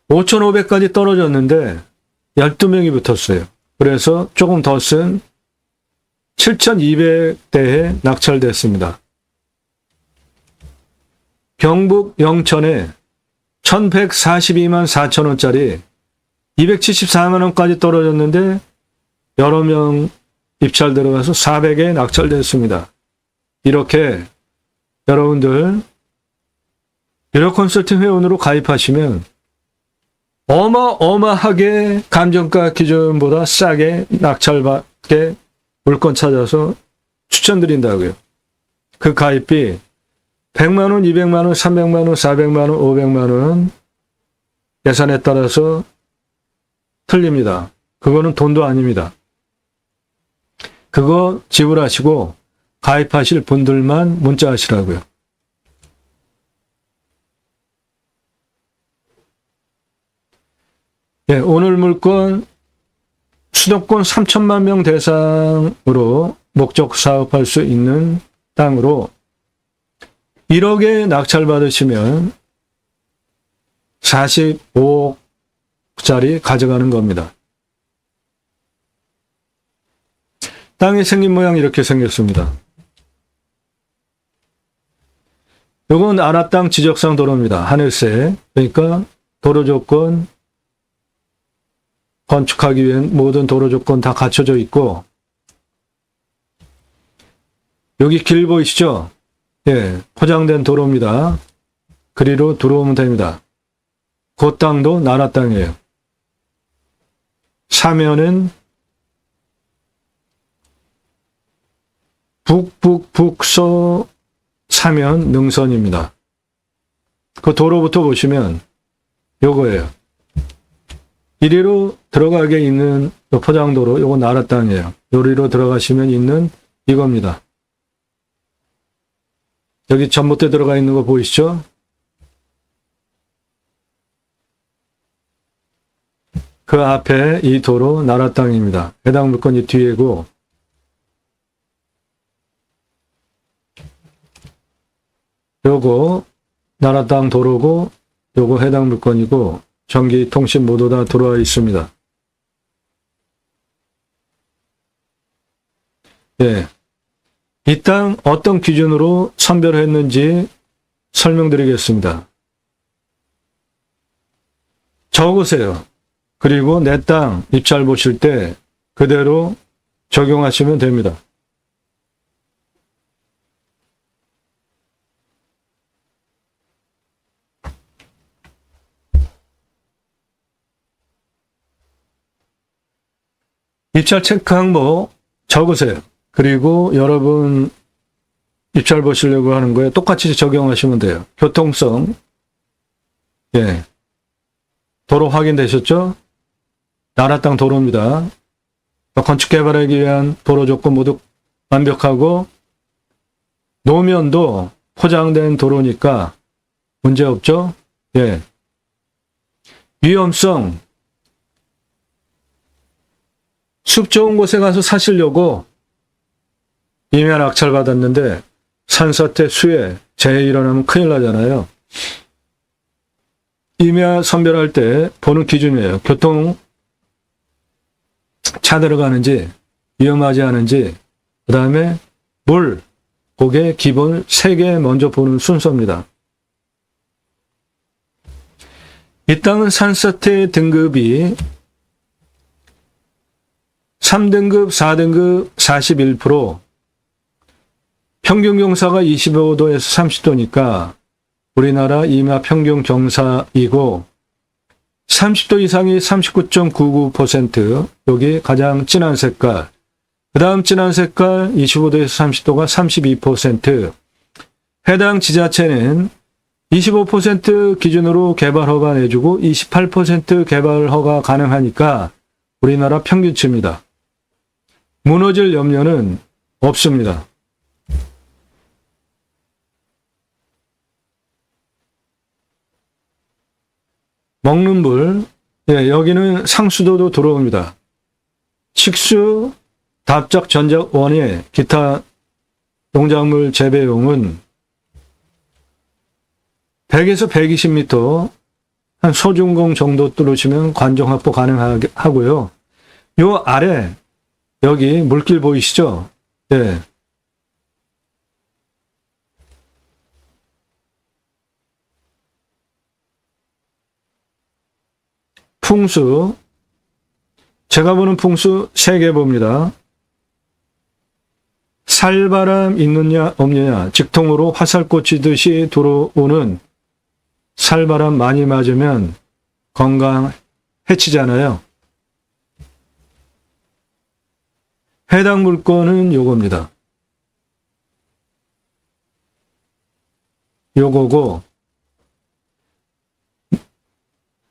5,500까지 떨어졌는데 12명이 붙었어요. 그래서 조금 더 쓴 7,200대에 낙찰됐습니다. 경북 영천에 1,142만 4천원짜리 274만원까지 떨어졌는데 여러 명 입찰 들어가서 400에 낙찰됐습니다. 이렇게 여러분들 유료 컨설팅 회원으로 가입하시면 어마어마하게 감정가 기준보다 싸게 낙찰받게 물건 찾아서 추천드린다고요. 그 가입비 100만원, 200만원, 300만원, 400만원, 500만원 예산에 따라서 틀립니다. 그거는 돈도 아닙니다. 그거 지불하시고 가입하실 분들만 문자하시라고요. 네, 오늘 물건 수도권 3천만 명 대상으로 목적 사업할 수 있는 땅으로 1억에 낙찰 받으시면 45억짜리 가져가는 겁니다. 땅이 생긴 모양 이렇게 생겼습니다. 이건 안압당 지적상 도로입니다. 하늘색. 그러니까 도로 조건, 건축하기 위한 모든 도로 조건 다 갖춰져 있고, 여기 길 보이시죠? 예, 포장된 도로입니다. 그리로 들어오면 됩니다. 그 땅도 나라 땅이에요. 사면은 북북북서 사면 능선입니다. 그 도로부터 보시면 요거예요. 이리로 들어가게 있는 포장도로, 요거 나라 땅이에요. 요리로 들어가시면 있는 이겁니다. 여기 전봇대 들어가 있는 거 보이시죠? 그 앞에 이 도로 나라 땅입니다. 해당 물건이 뒤에고, 요거 나라 땅 도로고, 요거 해당 물건이고, 전기, 통신 모두 다 들어와 있습니다. 예. 이 땅 어떤 기준으로 선별했는지 설명드리겠습니다. 적으세요. 그리고 내 땅 입찰 보실 때 그대로 적용하시면 됩니다. 입찰 체크 항목 적으세요. 그리고 여러분 입찰 보시려고 하는 거에 똑같이 적용하시면 돼요. 교통성, 예, 도로 확인되셨죠? 나라 땅 도로입니다. 건축 개발하기 위한 도로 조건 모두 완벽하고 노면도 포장된 도로니까 문제 없죠? 예. 위험성, 숲 좋은 곳에 가서 사시려고 임야 낙찰 받았는데 산사태, 수해, 재해 일어나면 큰일 나잖아요. 임야 선별할 때 보는 기준이에요. 교통 차 들어가는지, 위험하지 않은지, 그 다음에 물, 그게 기본 3개 먼저 보는 순서입니다. 이 땅은 산사태 등급이 3등급, 4등급 41%, 평균 경사가 25도에서 30도니까 우리나라 임야 평균 경사이고 30도 이상이 39.99%, 여기 가장 진한 색깔, 그 다음 진한 색깔 25도에서 30도가 32%, 해당 지자체는 25% 기준으로 개발 허가 내주고 28% 개발 허가 가능하니까 우리나라 평균치입니다. 무너질 염려는 없습니다. 먹는 물, 예, 여기는 상수도도 들어옵니다. 식수, 답작, 전작, 원예, 기타 농작물 재배용은 100에서 120m, 한 소중공 정도 뚫으시면 관정 확보 가능하고요. 요 아래, 여기 물길 보이시죠? 예. 풍수, 제가 보는 풍수 3개 봅니다. 살바람 있느냐 없느냐, 직통으로 화살 꽂히듯이 들어오는 살바람 많이 맞으면 건강 해치잖아요. 해당 물건은 요겁니다. 요거고,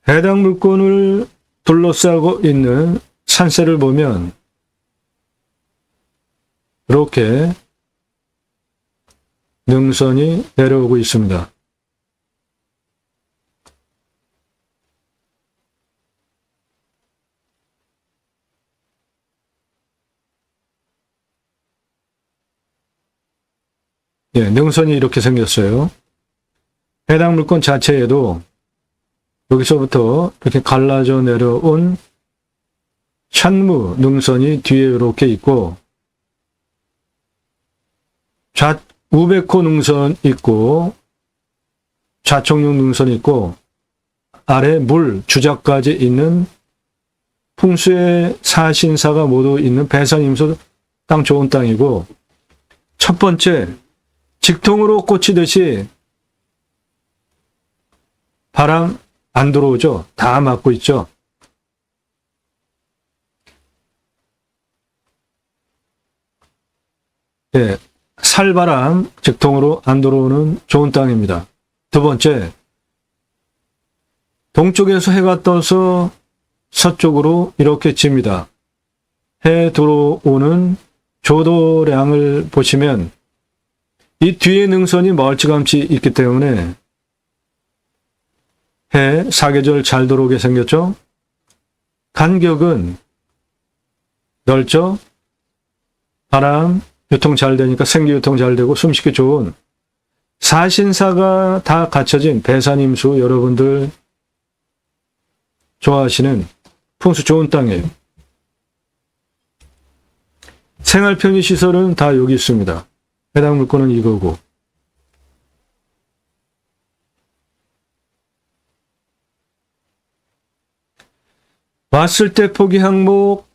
해당 물건을 둘러싸고 있는 산세를 보면 이렇게 능선이 내려오고 있습니다. 예, 능선이 이렇게 생겼어요. 해당 물건 자체에도 여기서부터 이렇게 갈라져 내려온 찬무 능선이 뒤에 이렇게 있고, 우백호 능선 있고, 좌청룡 능선 있고, 아래 물 주작까지 있는 풍수의 사신사가 모두 있는 배산임수 땅 좋은 땅이고, 첫 번째, 직통으로 꽂히듯이 바람 안 들어오죠? 다 막고 있죠? 예, 살바람 직통으로 안 들어오는 좋은 땅입니다. 두 번째, 동쪽에서 해가 떠서 서쪽으로 이렇게 집니다. 해 들어오는 조도량을 보시면 이 뒤에 능선이 멀찌감치 있기 때문에 해 사계절 잘 들어오게 생겼죠? 간격은 넓죠? 바람 유통 잘 되니까 생기 유통 잘 되고 숨쉬기 좋은 사신사가 다 갖춰진 배산임수, 여러분들 좋아하시는 풍수 좋은 땅이에요. 생활 편의 시설은 다 여기 있습니다. 해당 물건은 이거고, 왔을 때 포기 항목,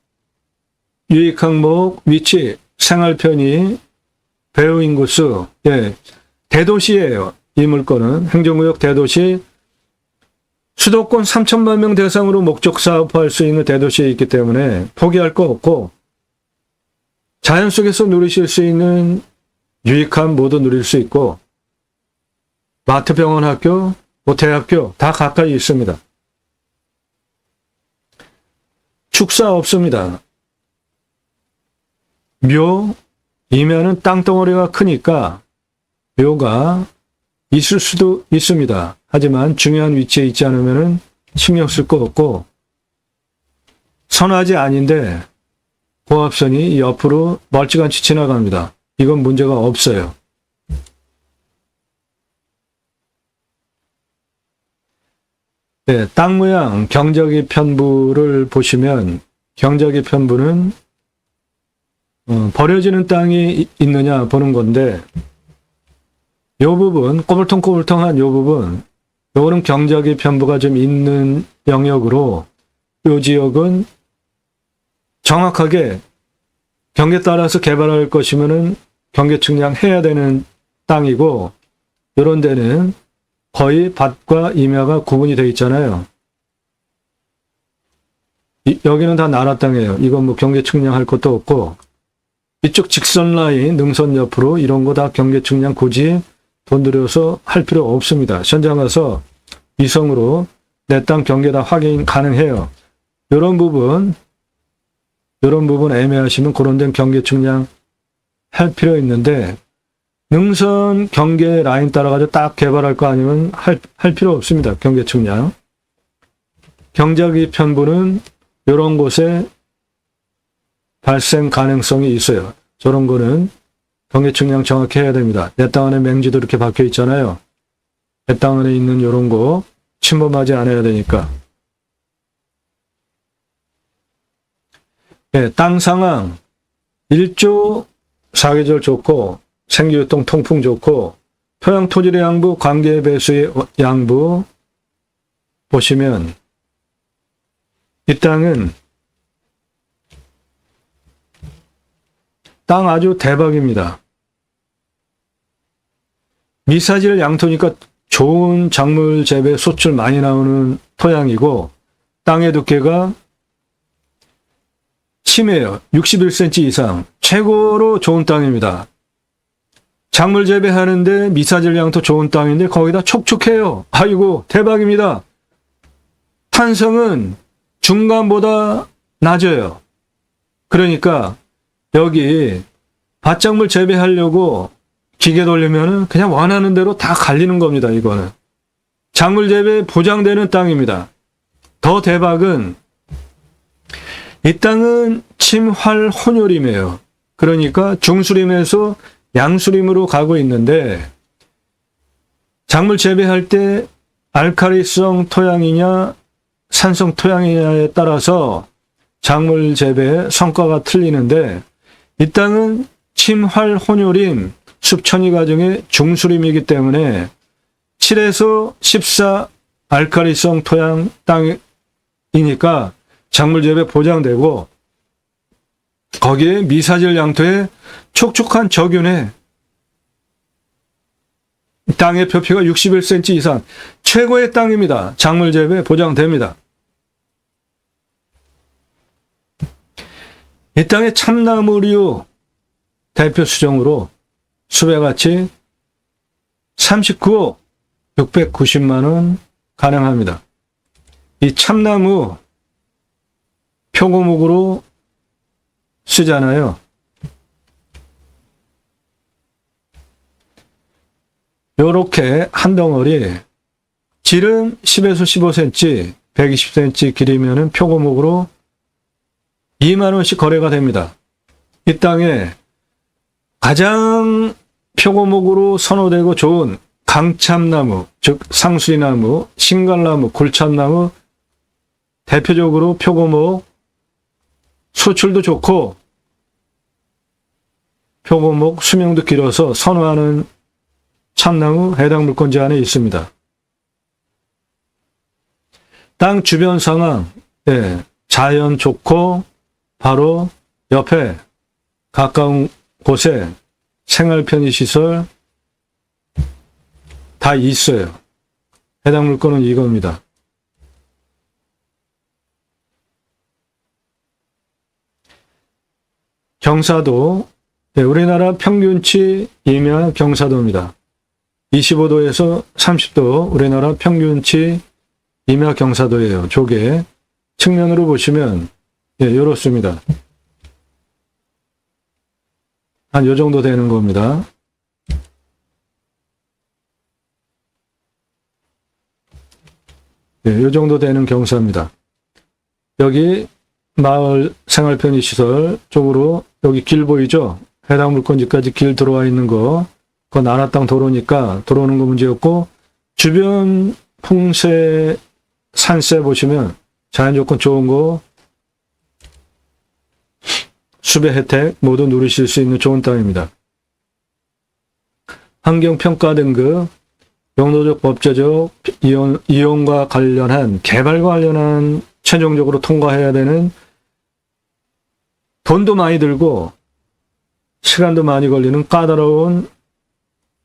유익 항목, 위치, 생활 편의, 배후 인구수, 대도시예요. 이 물건은 행정구역 대도시, 수도권 3천만 명 대상으로 목적 사업화할 수 있는 대도시에 있기 때문에 포기할 거 없고 자연 속에서 누리실 수 있는 유익함 모두 누릴 수 있고 마트, 병원, 학교, 대학교 다 가까이 있습니다. 축사 없습니다. 묘, 이면은 땅덩어리가 크니까 묘가 있을 수도 있습니다. 하지만 중요한 위치에 있지 않으면 신경 쓸 거 없고 선화지 아닌데 고압선이 옆으로 멀찌감치 지나갑니다. 이건 문제가 없어요. 땅 모양 경작이 편부를 보시면 경작이 편부는 버려지는 땅이 있느냐 보는 건데 요 부분 꼬불통꼬불통한 요 부분 요거는 경작이 편부가 좀 있는 영역으로 요 지역은 정확하게 경계 따라서 개발할 것이면은 경계 측량해야 되는 땅이고 요런 데는 거의 밭과 임야가 구분이 되어 있잖아요. 여기는 다 나라 땅이에요. 이건 뭐 경계 측량할 것도 없고 이쪽 직선 라인 능선 옆으로 이런 거 다 경계 측량 굳이 돈 들여서 할 필요 없습니다. 현장 가서 위성으로 내 땅 경계 다 확인 가능해요. 이런 부분 애매하시면 그런 데는 경계 측량 할 필요 있는데 능선 경계 라인 따라가지고 딱 개발할 거 아니면 할 필요 없습니다. 경계 측량. 경작이 편부는 이런 곳에 발생 가능성이 있어요. 저런 거는 경계 측량 정확히 해야 됩니다. 내 땅 안에 맹지도 이렇게 박혀 있잖아요. 내 땅 안에 있는 이런 거 침범하지 않아야 되니까. 땅 상황. 일조 사계절 좋고 생기유통 통풍 좋고 토양 토질의 양부, 관계 배수의 양부 보시면 이 땅은 땅 아주 대박입니다. 미사질 양토니까 좋은 작물 재배 소출 많이 나오는 토양이고 땅의 두께가 심해요. 61cm 이상. 최고로 좋은 땅입니다. 작물 재배하는데 미사질 양토 좋은 땅인데 거기다 촉촉해요. 아이고 대박입니다. 탄성은 중간보다 낮아요. 그러니까 여기 밭작물 재배하려고 기계 돌리면은 그냥 원하는 대로 다 갈리는 겁니다. 이거는 작물 재배 보장되는 땅입니다. 더 대박은 이 땅은 침활 혼요림이에요. 그러니까 중수림에서 양수림으로 가고 있는데 작물 재배할 때 알칼리성 토양이냐 산성 토양이냐에 따라서 작물 재배 성과가 틀리는데 이 땅은 침활 혼요림 습천이 과정의 중수림이기 때문에 7에서 14 알칼리성 토양 땅이니까 작물 재배 보장되고 거기에 미사질 양토에 촉촉한 적윤에 땅의 표피가 61cm 이상 최고의 땅입니다. 작물 재배 보장됩니다. 이 땅의 참나무류 대표 수종으로 수배가치 39억 690만원 가능합니다. 이 참나무 표고목으로 쓰잖아요. 요렇게 한 덩어리 질은 10에서 15cm, 120cm 길이면은 표고목으로 2만원씩 거래가 됩니다. 이 땅에 가장 표고목으로 선호되고 좋은 강참나무, 즉 상수리나무, 신갈나무, 굴참나무 대표적으로 표고목 소출도 좋고 표고목 수명도 길어서 선호하는 참나무 해당 물건지 안에 있습니다. 땅 주변 상황, 자연 좋고 바로 옆에 가까운 곳에 생활 편의시설 다 있어요. 해당 물건은 이겁니다. 경사도, 네, 우리나라 평균치 임야 경사도입니다. 25도에서 30도 우리나라 평균치 임야 경사도예요. 조개 측면으로 보시면 이렇습니다. 한 요 정도 되는 겁니다. 요 정도 되는 경사입니다. 여기 마을 생활편의시설 쪽으로 여기 길 보이죠? 해당 물건지까지 길 들어와 있는 거, 그건 나라땅 도로니까 들어오는 거 문제였고, 주변 풍세, 산세 보시면 자연 조건 좋은 거, 수배 혜택 모두 누리실 수 있는 좋은 땅입니다. 환경평가 등급, 용도적, 법제적, 이용과 관련한, 개발과 관련한 최종적으로 통과해야 되는 돈도 많이 들고 시간도 많이 걸리는 까다로운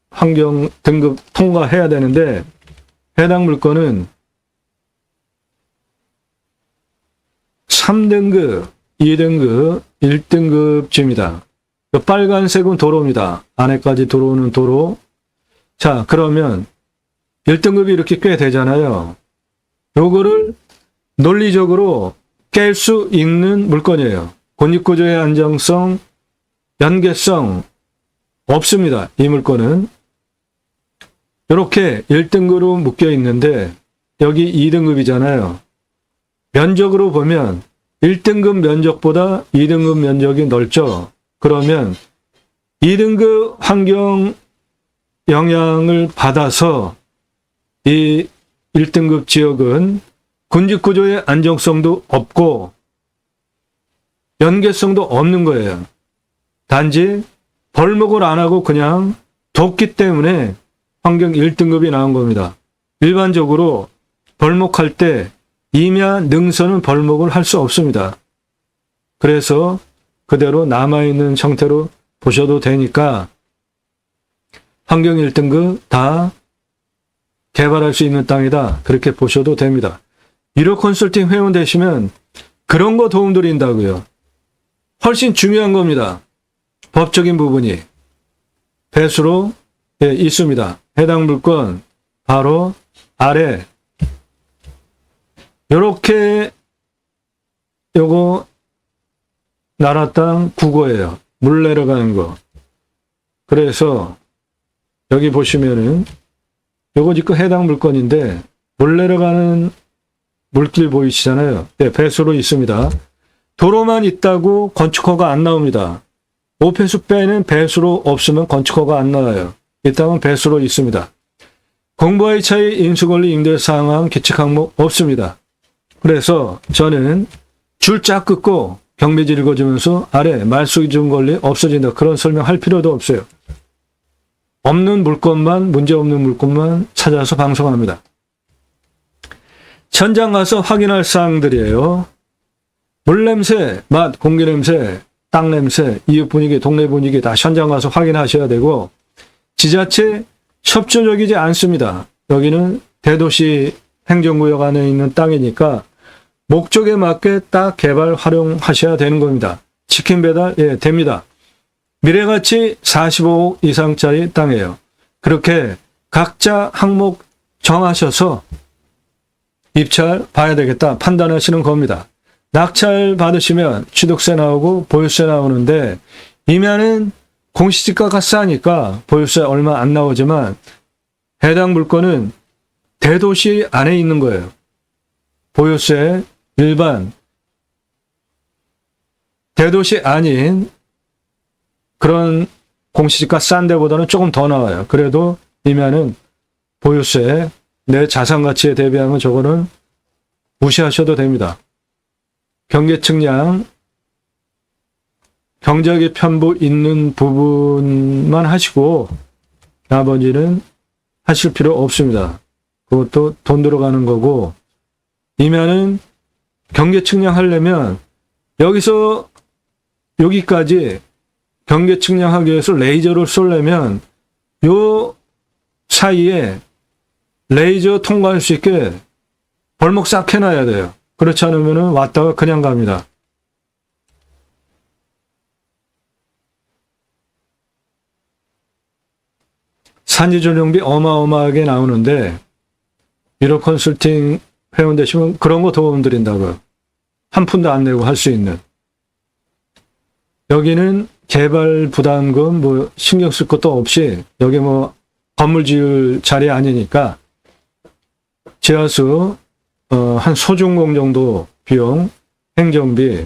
환경 등급 통과해야 되는데 해당 물건은 3등급, 2등급, 1등급쯤입니다. 빨간색은 도로입니다. 안에까지 들어오는 도로. 자, 그러면 1등급이 이렇게 꽤 되잖아요. 요거를 논리적으로 깰 수 있는 물건이에요. 권익구조의 안정성, 연계성 없습니다. 이 물건은. 이렇게 1등급으로 묶여 있는데 여기 2등급이잖아요. 면적으로 보면 1등급 면적보다 2등급 면적이 넓죠. 그러면 2등급 환경 영향을 받아서 이 1등급 지역은 군집구조의 안정성도 없고 연계성도 없는 거예요. 단지 벌목을 안 하고 그냥 뒀기 때문에 환경 1등급이 나온 겁니다. 일반적으로 벌목할 때 임야 능선은 벌목을 할 수 없습니다. 그래서 그대로 남아있는 형태로 보셔도 되니까 환경 1등급 다 개발할 수 있는 땅이다. 그렇게 보셔도 됩니다. 1호 컨설팅 회원 되시면 그런 거 도움 드린다고요. 훨씬 중요한 겁니다. 법적인 부분이 배수로 있습니다. 해당 물건 바로 아래 요렇게 요거 나라 땅 국어예요. 물 내려가는 거. 그래서 여기 보시면은 요거 지금 해당 물건인데 물 내려가는 물길 보이시잖아요. 네, 배수로 있습니다. 도로만 있다고 건축허가 안 나옵니다. 오폐수 빼는 배수로 없으면 건축허가 안 나와요. 이 땅은 배수로 있습니다. 공부와의 차이, 인수권리, 임대상황, 규칙 항목 없습니다. 그래서 저는 줄 쫙 긋고 경매질 읽어주면서 아래 말소기준 권리 없어진다. 그런 설명할 필요도 없어요. 없는 물건만, 문제없는 물건만 찾아서 방송합니다. 현장 가서 확인할 사항들이에요. 물냄새, 맛, 공기냄새, 땅냄새, 이웃 분위기, 동네 분위기 다 현장 가서 확인하셔야 되고 지자체 협조적이지 않습니다. 여기는 대도시 행정구역 안에 있는 땅이니까 목적에 맞게 딱 개발 활용하셔야 되는 겁니다. 치킨 배달 됩니다. 미래가치 45억 이상짜리 땅이에요. 그렇게 각자 항목 정하셔서 입찰 봐야 되겠다 판단하시는 겁니다. 낙찰 받으시면 취득세 나오고 보유세 나오는데 임야는 공시지가가 싸니까 보유세 얼마 안 나오지만 해당 물건은 대도시 안에 있는 거예요. 보유세 일반 대도시 아닌 그런 공시지가 싼 데보다는 조금 더 나와요. 그래도 임야는 보유세 내 자산 가치에 대비하면 저거는 무시하셔도 됩니다. 경계 측량 경제학의 편부 있는 부분만 하시고 나머지는 하실 필요 없습니다. 그것도 돈 들어가는 거고 임야는 경계 측량하려면 여기서 여기까지 경계 측량하기 위해서 레이저를 쏠려면 요 사이에 레이저 통과할 수 있게 벌목 싹 해놔야 돼요. 그렇지 않으면 왔다가 그냥 갑니다. 산지 전용비 어마어마하게 나오는데 유로 컨설팅 회원 되시면 그런 거 도움 드린다고요. 한 푼도 안 내고 할 수 있는. 여기는 개발 부담금 뭐 신경 쓸 것도 없이 여기 뭐 건물 지을 자리 아니니까 지하수 한 소중공 정도 비용, 행정비,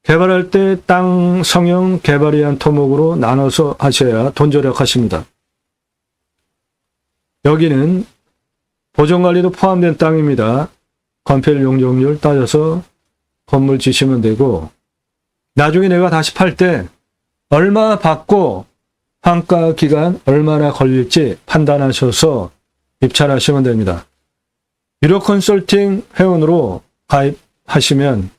개발할 때 땅 성형 개발위한 토목으로 나눠서 하셔야 돈 절약하십니다. 여기는 보존관리도 포함된 땅입니다. 건폐율 용적률 따져서 건물 지시면 되고 나중에 내가 다시 팔 때 얼마 받고 환가 기간 얼마나 걸릴지 판단하셔서 입찰하시면 됩니다. 유로 컨설팅 회원으로 가입하시면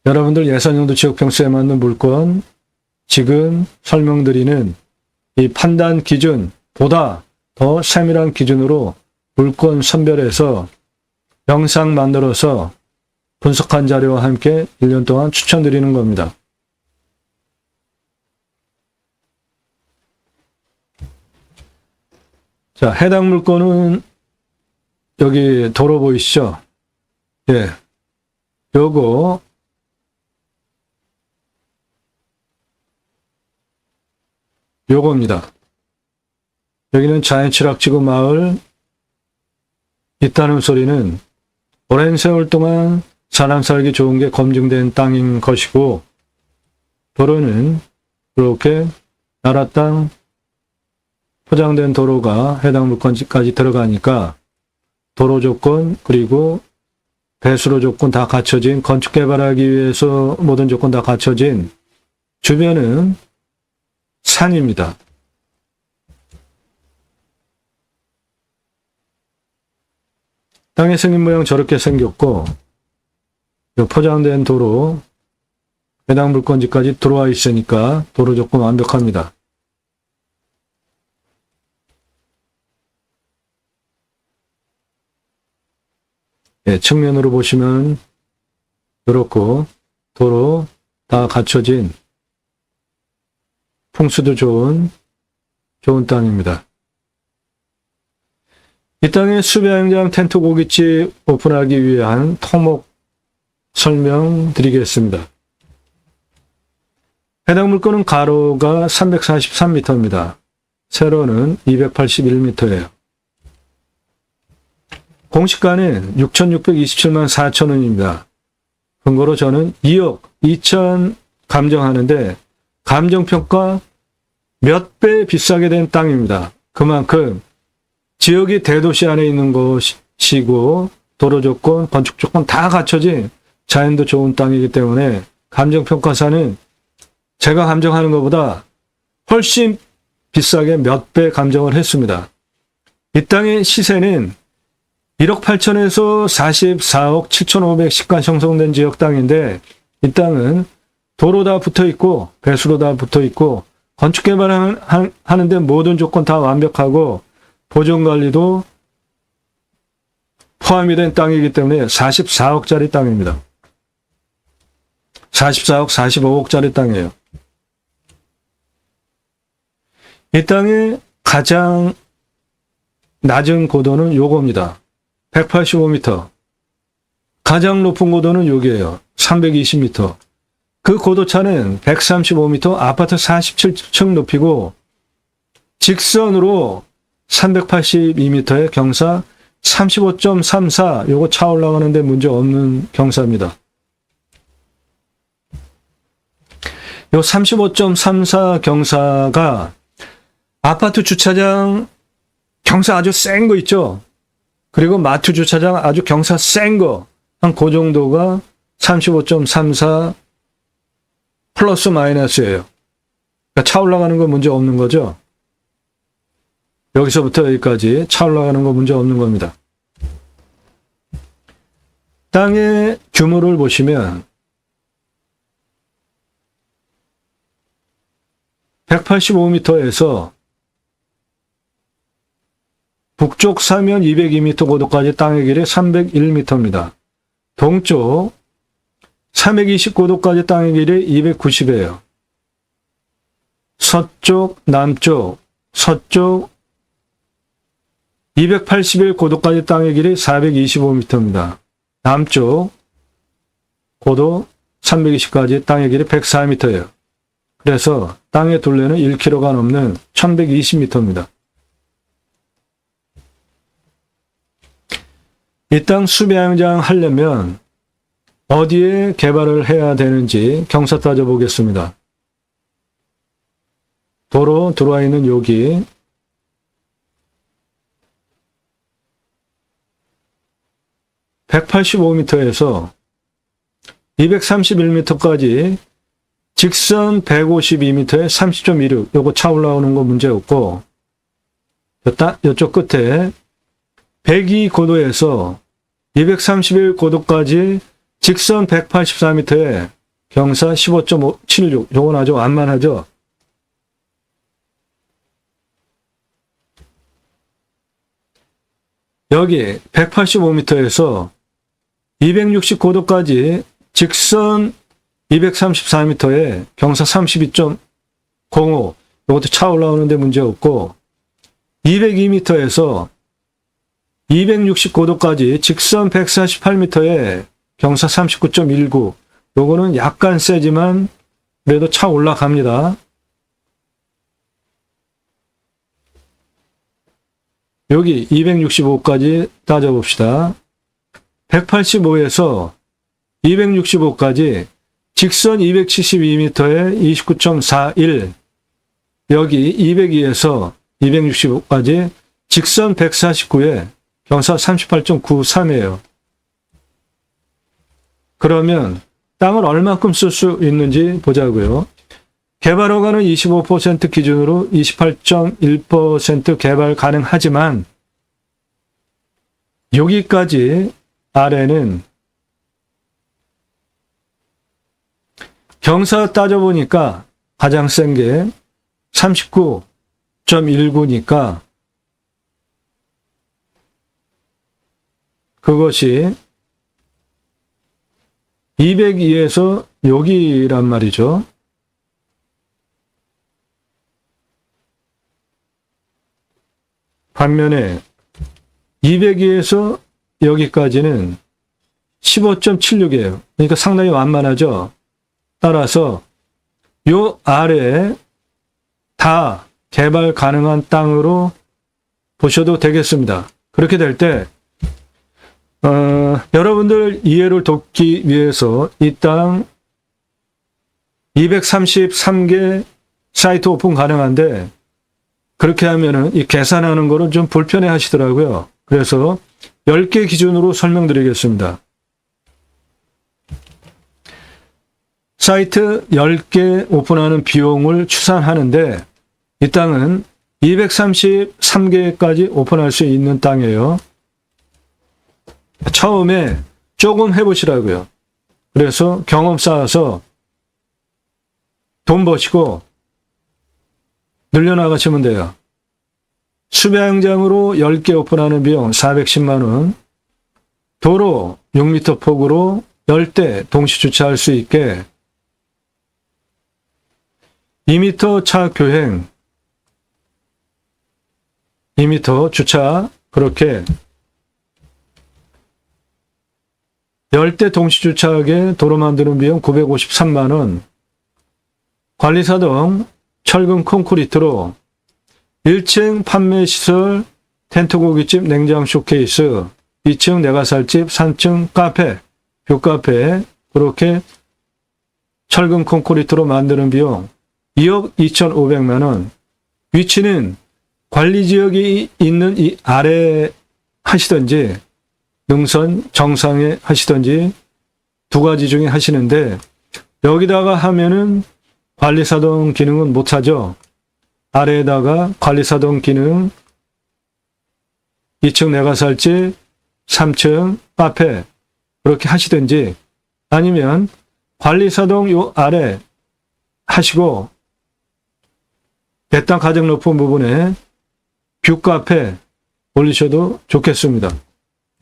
여러분들 예산용도 지역평수에 맞는 물건 지금 설명드리는 이 판단 기준보다 더 세밀한 기준으로 물건 선별해서 영상 만들어서 분석한 자료와 함께 1년 동안 추천드리는 겁니다. 자, 해당 물건은 여기 도로 보이시죠? 예. 요겁니다. 여기는 자연취락지구 마을 있다는 소리는 오랜 세월 동안 사람 살기 좋은 게 검증된 땅인 것이고 도로는 이렇게 나라 땅 포장된 도로가 해당 물건지까지 들어가니까 도로 조건 그리고 배수로 조건 다 갖춰진 건축 개발하기 위해서 모든 조건 다 갖춰진 주변은 산입니다. 땅의 생긴 모양 저렇게 생겼고 포장된 도로 해당 물건지까지 들어와 있으니까 도로 조건 완벽합니다. 예, 측면으로 보시면 이렇고 도로 다 갖춰진 풍수도 좋은 땅입니다. 이 땅에 수배양장 텐트 고깃집 오픈하기 위한 토목 설명드리겠습니다. 해당 물건은 가로가 343m입니다. 세로는 281m예요. 공시가는 6,627만 4천원입니다. 근거로 저는 2억 2천 감정하는데 감정평가 몇 배 비싸게 된 땅입니다. 그만큼 지역이 대도시 안에 있는 곳이고 도로 조건, 건축 조건 다 갖춰진 자연도 좋은 땅이기 때문에 감정평가사는 제가 감정하는 것보다 훨씬 비싸게 몇 배 감정을 했습니다. 이 땅의 시세는 1억 8천에서 44억 7,500 시가 형성된 지역 땅인데 이 땅은 도로 다 붙어 있고 배수로 다 붙어 있고 건축 개발하는데 모든 조건 다 완벽하고 보존관리도 포함이 된 땅이기 때문에 44억짜리 땅입니다. 44억, 45억짜리 땅이에요. 이 땅의 가장 낮은 고도는 요겁니다. 185m. 가장 높은 고도는 여기에요. 320m. 그 고도차는 135m, 아파트 47층 높이고 직선으로 382m의 경사 35.34 요거 차 올라가는데 문제 없는 경사입니다. 요 35.34 경사가 아파트 주차장 경사 아주 센 거 있죠? 그리고 마트 주차장 아주 경사 센 거, 한 그 정도가 35.34 플러스 마이너스예요. 그러니까 차 올라가는 거 문제 없는 거죠? 여기서부터 여기까지 차 올라가는 거 문제 없는 겁니다. 땅의 규모를 보시면 185m에서 북쪽 사면 202m 고도까지 땅의 길이 301m입니다. 동쪽 329도까지 땅의 길이 290이에요. 서쪽, 남쪽, 서쪽 281고도까지 땅의 길이 425m입니다. 남쪽 고도 320까지 땅의 길이 104m예요. 그래서 땅의 둘레는 1km가 넘는 1120m입니다. 이 땅 수배양장 하려면 어디에 개발을 해야 되는지 경사 따져보겠습니다. 도로 들어와 있는 여기 185m에서 231m까지 직선 152m에 30.16 요거 차 올라오는 거 문제 없고 이쪽 끝에 102고도에서 231고도까지 직선 184m에 경사 15.76 요건 아주 완만하죠. 여기 185m에서 269도까지 직선 234m에 경사 32.05 이것도 차 올라오는데 문제 없고 202m에서 269도까지 직선 148m에 경사 39.19 요거는 약간 세지만 그래도 차 올라갑니다. 여기 265까지 따져봅시다. 185에서 265까지 직선 272m에 29.41 여기 202에서 265까지 직선 149에 경사 38.93이에요. 그러면 땅을 얼마큼 쓸 수 있는지 보자고요. 개발허가는 25% 기준으로 28.1% 개발 가능하지만 여기까지 아래는 경사 따져보니까 가장 센 게 39.19니까 그것이 202에서 여기란 말이죠. 반면에 202에서 여기까지는 15.76이에요. 그러니까 상당히 완만하죠. 따라서 요 아래에 다 개발 가능한 땅으로 보셔도 되겠습니다. 그렇게 될 때 여러분들 이해를 돕기 위해서 이 땅 233개 사이트 오픈 가능한데 그렇게 하면은 이 계산하는 거는 좀 불편해 하시더라고요. 그래서 10개 기준으로 설명드리겠습니다. 사이트 10개 오픈하는 비용을 추산하는데 이 땅은 233개까지 오픈할 수 있는 땅이에요. 처음에 조금 해보시라고요. 그래서 경험 쌓아서 돈 버시고 늘려나가시면 돼요. 수배양장으로 10개 오픈하는 비용 410만 원, 도로 6m 폭으로 10대 동시 주차할 수 있게 2m 차 교행, 2m 주차 그렇게 10대 동시 주차하게 도로 만드는 비용 953만 원, 관리사동 철근 콘크리트로 1층 판매시설 텐트 고깃집 냉장 쇼케이스 2층 내가살집 3층 카페 뷰카페 그렇게 철근 콘크리트로 만드는 비용 2억 2,500만 원. 위치는 관리지역이 있는 이 아래 하시든지 능선 정상에 하시든지 두 가지 중에 하시는데 여기다가 하면은 관리사동 기능은 못하죠. 아래에다가 관리사동 기능 2층 내가살집 3층 카페 그렇게 하시든지 아니면 관리사동 요 아래 하시고 배당 가장 높은 부분에 뷰카페 올리셔도 좋겠습니다.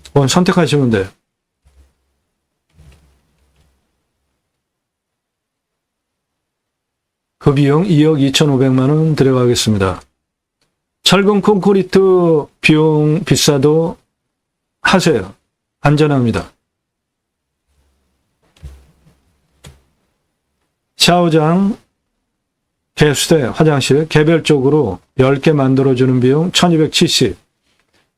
그건 선택하시면 돼요. 그 비용 2억 2,500만 원 들어가겠습니다. 철근 콘크리트 비용 비싸도 하세요. 안전합니다. 샤워장, 개수대, 화장실 개별적으로 10개 만들어주는 비용 1270.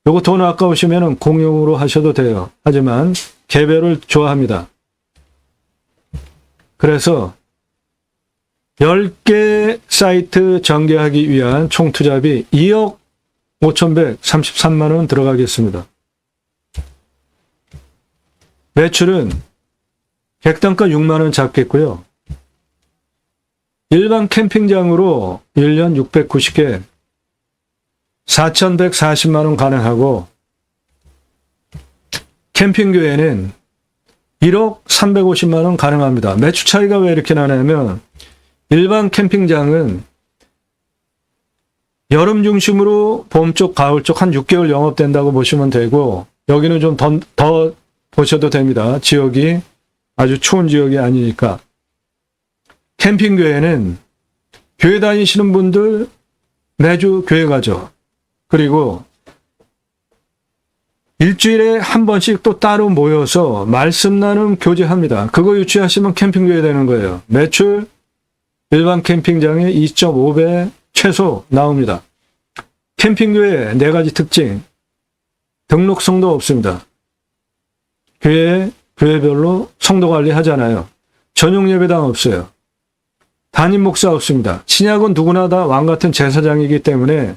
요거 돈 아까우시면 공용으로 하셔도 돼요. 하지만 개별을 좋아합니다. 그래서 10개 사이트 전개하기 위한 총 투자비 2억 5,133만 원 들어가겠습니다. 매출은 객단가 6만 원 잡겠고요. 일반 캠핑장으로 1년 690개 4,140만 원 가능하고 캠핑교회는 1억 350만 원 가능합니다. 매출 차이가 왜 이렇게 나냐면 일반 캠핑장은 여름 중심으로 봄 쪽, 가을 쪽 한 6개월 영업된다고 보시면 되고 여기는 좀 더 보셔도 됩니다. 지역이 아주 추운 지역이 아니니까. 캠핑교회는 교회 다니시는 분들 매주 교회 가죠. 그리고 일주일에 한 번씩 또 따로 모여서 말씀 나눔 교제합니다. 그거 유치하시면 캠핑교회 되는 거예요. 매출 일반 캠핑장의 2.5배 최소 나옵니다. 캠핑교회 4가지 특징. 등록성도 없습니다. 교회별로 성도 관리 하잖아요. 전용 예배당 없어요. 담임 목사 없습니다. 신약은 누구나 다 왕 같은 제사장이기 때문에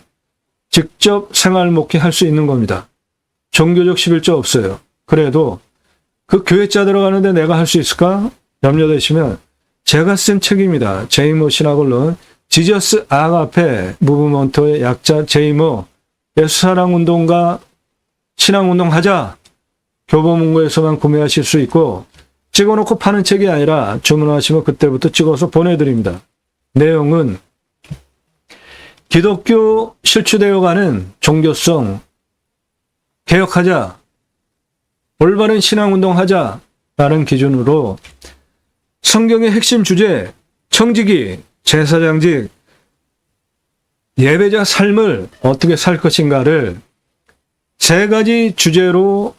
직접 생활 목회할 수 있는 겁니다. 종교적 11조 없어요. 그래도 그 교회자 들어가는데 내가 할 수 있을까? 염려되시면 제가 쓴 책입니다. 제이모 신학원론 지저스 아가페 무브먼트의 약자 제이모 예수사랑운동가 신앙운동하자 교보문고에서만 구매하실 수 있고 찍어놓고 파는 책이 아니라 주문하시면 그때부터 찍어서 보내드립니다. 내용은 기독교 실추되어가는 종교성 개혁하자, 올바른 신앙운동하자 라는 기준으로 성경의 핵심 주제, 청지기, 제사장직, 예배자 삶을 어떻게 살 것인가를 3가지 주제로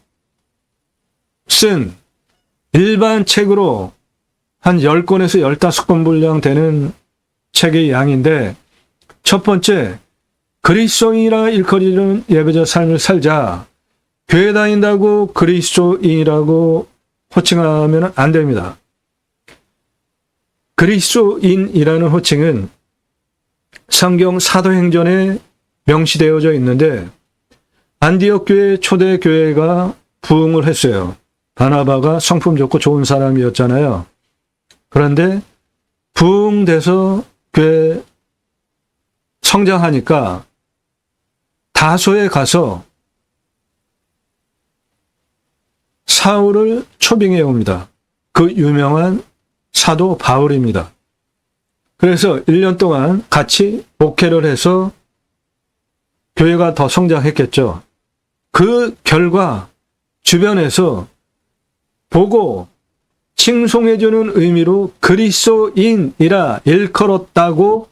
쓴 일반 책으로 한 10권에서 15권 분량 되는 책의 양인데 첫 번째, 그리스도인이라 일컬이는 예배자 삶을 살자. 교회 다닌다고 그리스도인이라고 호칭하면 안 됩니다. 그리스도인이라는 호칭은 성경 사도행전에 명시되어져 있는데 안디옥 교회 초대 교회가 부흥을 했어요. 바나바가 성품 좋고 좋은 사람이었잖아요. 그런데 부흥돼서 교회 성장하니까 다소에 가서 사울을 초빙해 옵니다. 그 유명한 사도 바울입니다. 그래서 1년 동안 같이 목회를 해서 교회가 더 성장했겠죠. 그 결과 주변에서 보고 칭송해주는 의미로 그리스도인이라 일컬었다고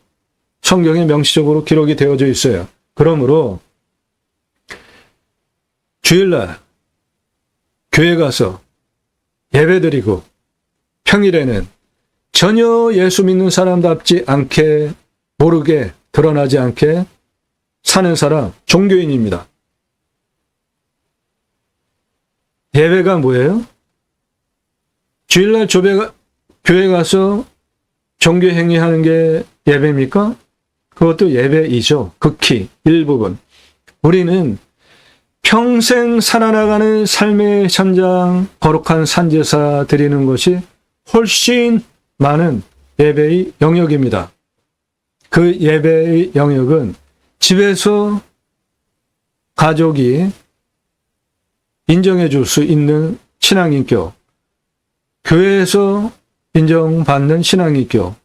성경에 명시적으로 기록이 되어져 있어요. 그러므로 주일날 교회 가서 예배드리고 평일에는 전혀 예수 믿는 사람답지 않게 모르게 드러나지 않게 사는 사람 종교인입니다. 예배가 뭐예요? 주일날 교회 가서 종교 행위하는 게 예배입니까? 그것도 예배이죠. 극히 일부분. 우리는 평생 살아나가는 삶의 현장 거룩한 산제사 드리는 것이 훨씬 많은 예배의 영역입니다. 그 예배의 영역은 집에서 가족이 인정해 줄 수 있는 신앙인격, 교회에서 인정받는 신앙인격,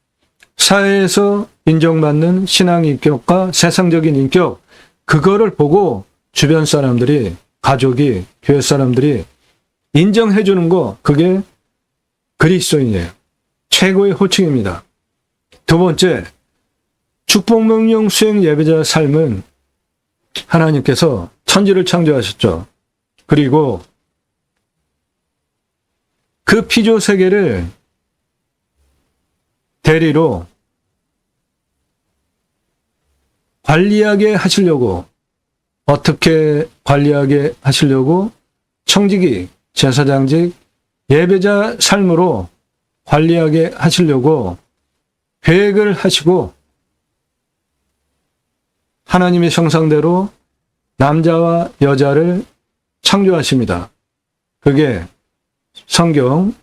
사회에서 인정받는 신앙인격과 세상적인 인격, 그거를 보고 주변 사람들이, 가족이, 교회 사람들이 인정해 주는 거, 그게 그리스도인이에요. 최고의 호칭입니다. 두 번째, 축복명령 수행 예배자의 삶은 하나님께서 천지를 창조하셨죠. 그리고 그 피조 세계를 대리로 관리하게 하시려고, 어떻게 관리하게 하시려고? 청지기, 제사장직, 예배자 삶으로 관리하게 하시려고 계획을 하시고 하나님의 형상대로 남자와 여자를 창조하십니다. 그게 성경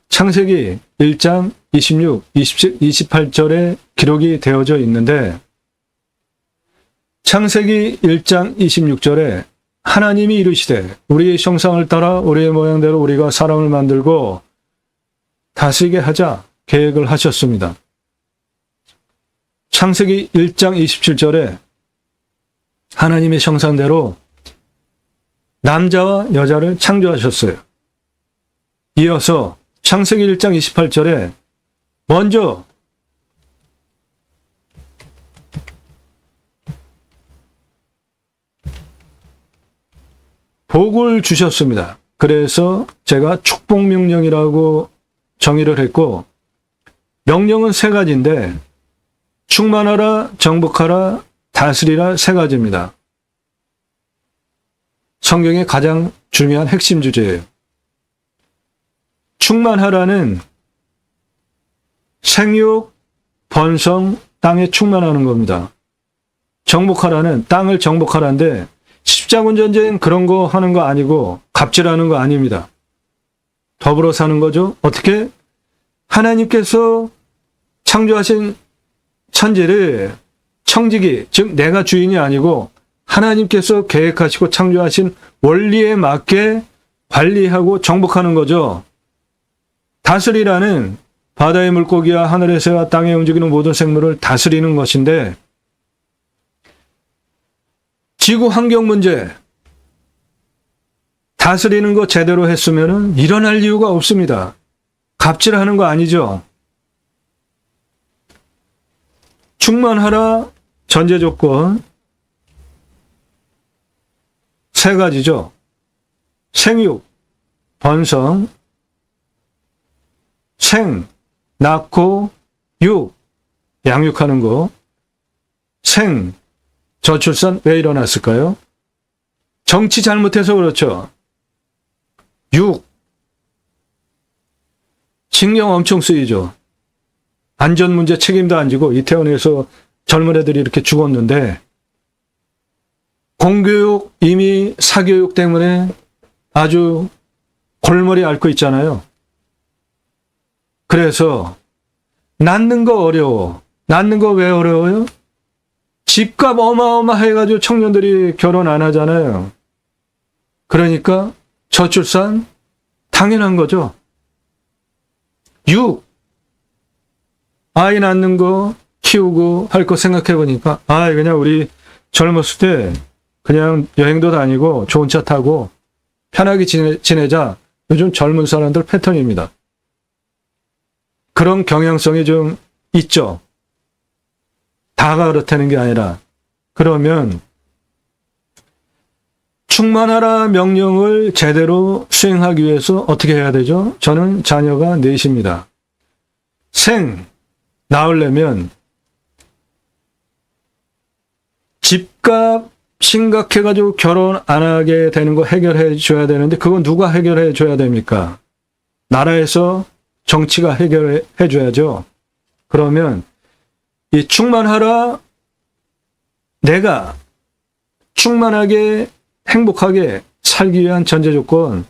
창세기 1장 26, 28절에 기록이 되어져 있는데, 창세기 1장 26절에 하나님이 이르시되 우리의 형상을 따라 우리의 모양대로 우리가 사람을 만들고 다스리게 하자 계획을 하셨습니다. 창세기 1장 27절에 하나님의 형상대로 남자와 여자를 창조하셨어요. 이어서 창세기 1장 28절에 먼저 복을 주셨습니다. 그래서 제가 축복명령이라고 정의를 했고, 명령은 세 가지인데 충만하라, 정복하라, 다스리라, 세 가지입니다. 성경의 가장 중요한 핵심 주제예요. 충만하라는 생육, 번성, 땅에 충만하는 겁니다. 정복하라는 땅을 정복하라인데 십자군 전쟁 그런 거 하는 거 아니고 갑질하는 거 아닙니다. 더불어 사는 거죠. 어떻게? 하나님께서 창조하신 천지를 청지기, 즉 내가 주인이 아니고 하나님께서 계획하시고 창조하신 원리에 맞게 관리하고 정복하는 거죠. 다스리라는 바다의 물고기와 하늘의 새와 땅에 움직이는 모든 생물을 다스리는 것인데, 지구 환경 문제 다스리는 거 제대로 했으면 일어날 이유가 없습니다. 갑질하는 거 아니죠. 충만하라 전제 조건 세 가지죠. 생육, 번성, 생, 낳고, 육, 양육하는 거. 생, 저출산 왜 일어났을까요? 정치 잘못해서 그렇죠. 육, 신경 엄청 쓰이죠. 안전 문제 책임도 안 지고 이태원에서 젊은 애들이 이렇게 죽었는데, 공교육, 이미 사교육 때문에 아주 골머리 앓고 있잖아요. 그래서 낳는 거 어려워. 낳는 거 왜 어려워요? 집값 어마어마해가지고 청년들이 결혼 안 하잖아요. 그러니까 저출산 당연한 거죠. 6. 아이 낳는 거 키우고 할 거 생각해 보니까 그냥 우리 젊었을 때 그냥 여행도 다니고 좋은 차 타고 편하게 지내자. 요즘 젊은 사람들 패턴입니다. 그런 경향성이 좀 있죠. 다가 그렇다는 게 아니라. 그러면 충만하라 명령을 제대로 수행하기 위해서 어떻게 해야 되죠? 저는 자녀가 넷입니다. 생, 낳으려면 집값 심각해가지고 결혼 안 하게 되는 거 해결해 줘야 되는데, 그건 누가 해결해 줘야 됩니까? 나라에서 정치가 해결해 줘야죠. 그러면 이 충만하라, 내가 충만하게 행복하게 살기 위한 전제 조건,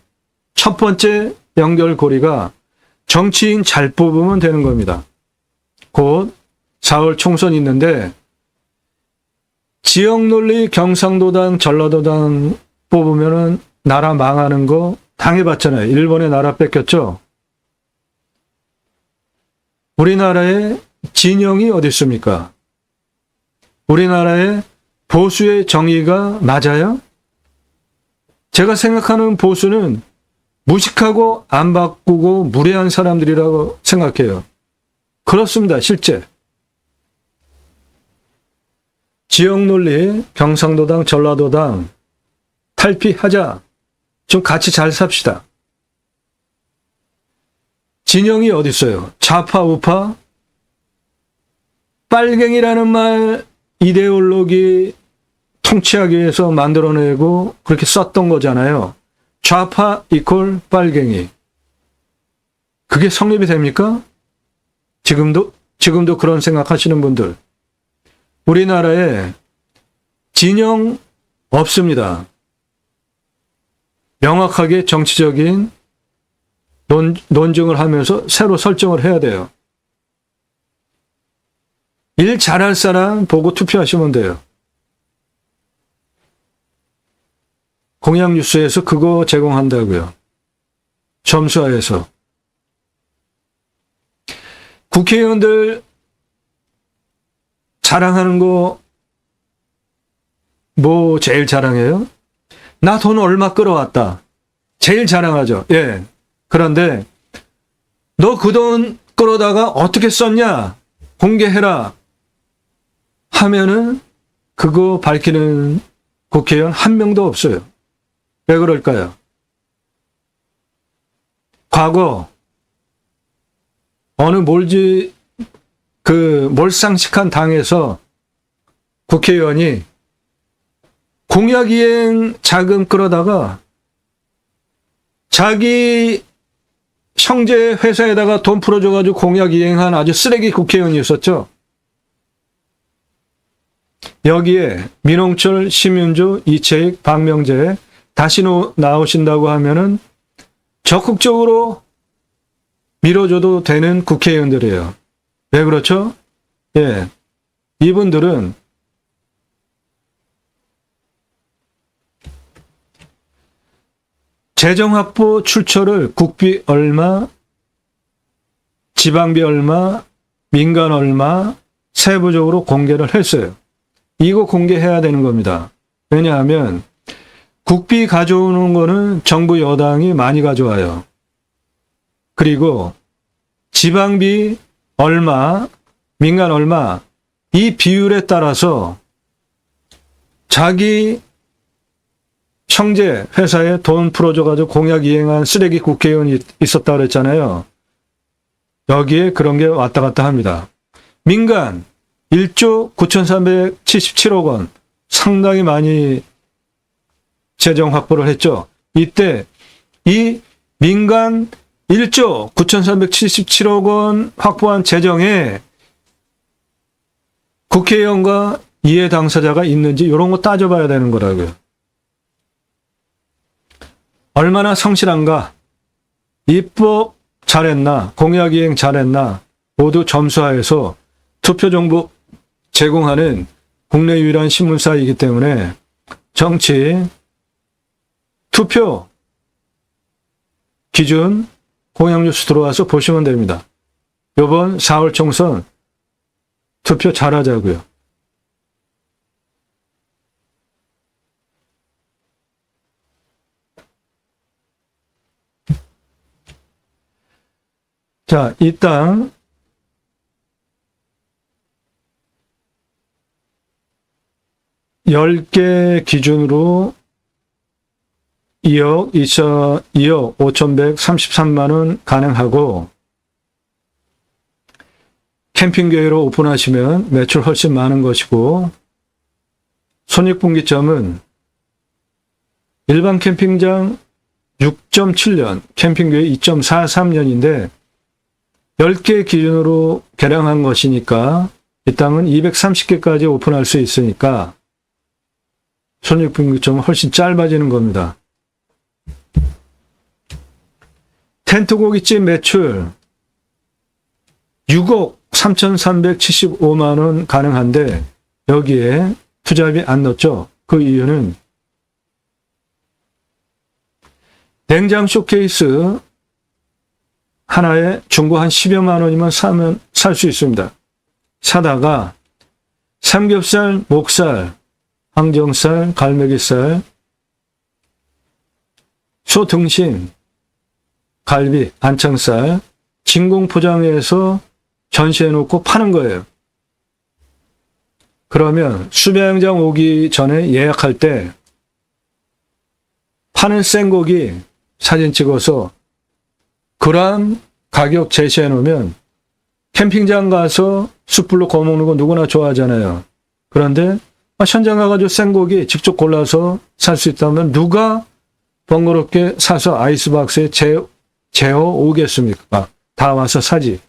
첫 번째 연결고리가 정치인 잘 뽑으면 되는 겁니다. 곧 4월 총선이 있는데 지역 논리 경상도당, 전라도당 뽑으면은 나라 망하는 거 당해봤잖아요. 일본의 나라 뺏겼죠. 우리나라에 진영이 어디 있습니까? 우리나라의 보수의 정의가 맞아요? 제가 생각하는 보수는 무식하고 안 바꾸고 무례한 사람들이라고 생각해요. 그렇습니다. 실제. 지역 논리, 경상도당, 전라도당 탈피하자. 좀 같이 잘 삽시다. 진영이 어디 있어요? 좌파, 우파? 빨갱이라는 말 이데올로기 통치하기 위해서 만들어내고 그렇게 썼던 거잖아요. 좌파 이퀄 빨갱이. 그게 성립이 됩니까? 지금도 그런 생각하시는 분들. 우리나라에 진영 없습니다. 명확하게 정치적인 논증을 하면서 새로 설정을 해야 돼요. 일 잘할 사람 보고 투표하시면 돼요. 공약뉴스에서 그거 제공한다고요. 점수화해서. 국회의원들 자랑하는 거 뭐 제일 자랑해요? 나 돈 얼마 끌어왔다. 제일 자랑하죠. 예. 그런데 너 그 돈 끌어다가 어떻게 썼냐? 공개해라. 하면은 그거 밝히는 국회의원 한 명도 없어요. 왜 그럴까요? 과거 어느 몰상식한 당에서 국회의원이 공약이행 자금 끌어다가 자기 형제 회사에다가 돈 풀어줘가지고 공약이행한 아주 쓰레기 국회의원이 있었죠. 여기에 민홍철, 심윤주, 이채익, 박명재 다시 나오신다고 하면은 적극적으로 밀어줘도 되는 국회의원들이에요. 왜 그렇죠? 예. 이분들은 재정확보 출처를 국비 얼마, 지방비 얼마, 민간 얼마 세부적으로 공개를 했어요. 이거 공개해야 되는 겁니다. 왜냐하면 국비 가져오는 거는 정부 여당이 많이 가져와요. 그리고 지방비 얼마, 민간 얼마 이 비율에 따라서 자기 형제 회사에 돈 풀어줘가지고 공약 이행한 쓰레기 국회의원이 있었다 그랬잖아요. 여기에 그런 게 왔다 갔다 합니다. 민간 1조 9,377억 원 상당히 많이 재정 확보를 했죠. 이때 이 민간 1조 9,377억 원 확보한 재정에 국회의원과 이해 당사자가 있는지 이런 거 따져봐야 되는 거라고요. 얼마나 성실한가, 입법 잘했나, 공약이행 잘했나 모두 점수화해서 투표 정보 제공하는 국내 유일한 신문사이기 때문에 정치 투표 기준 공약뉴스 들어와서 보시면 됩니다. 이번 4월 총선 투표 잘하자고요. 자, 이 땅 10개 기준으로 2억 5,133만 원 가능하고 캠핑계로 오픈하시면 매출 훨씬 많은 것이고 손익분기점은 일반 캠핑장 6.7년, 캠핑계획 2.43년인데 10개 기준으로 개량한 것이니까 이 땅은 230개까지 오픈할 수 있으니까 손익분기점은 훨씬 짧아지는 겁니다. 텐트 고깃집 매출 6억 3,375만 원 가능한데 여기에 투자비 안 넣었죠. 그 이유는 냉장 쇼케이스 하나에 중고 한 10여만 원이면 살 수 있습니다. 사다가 삼겹살, 목살, 항정살, 갈매기살, 소 등심, 갈비, 안창살, 진공 포장해서 전시해놓고 파는 거예요. 그러면 수배양장 오기 전에 예약할 때 파는 생고기 사진 찍어서 그람 가격 제시해 놓으면 캠핑장 가서 숯불로 구워 먹는 거 누구나 좋아하잖아요. 그런데 현장 가가지고 생고기 직접 골라서 살 수 있다면 누가 번거롭게 사서 아이스박스에 재워 오겠습니까? 다 와서 사지.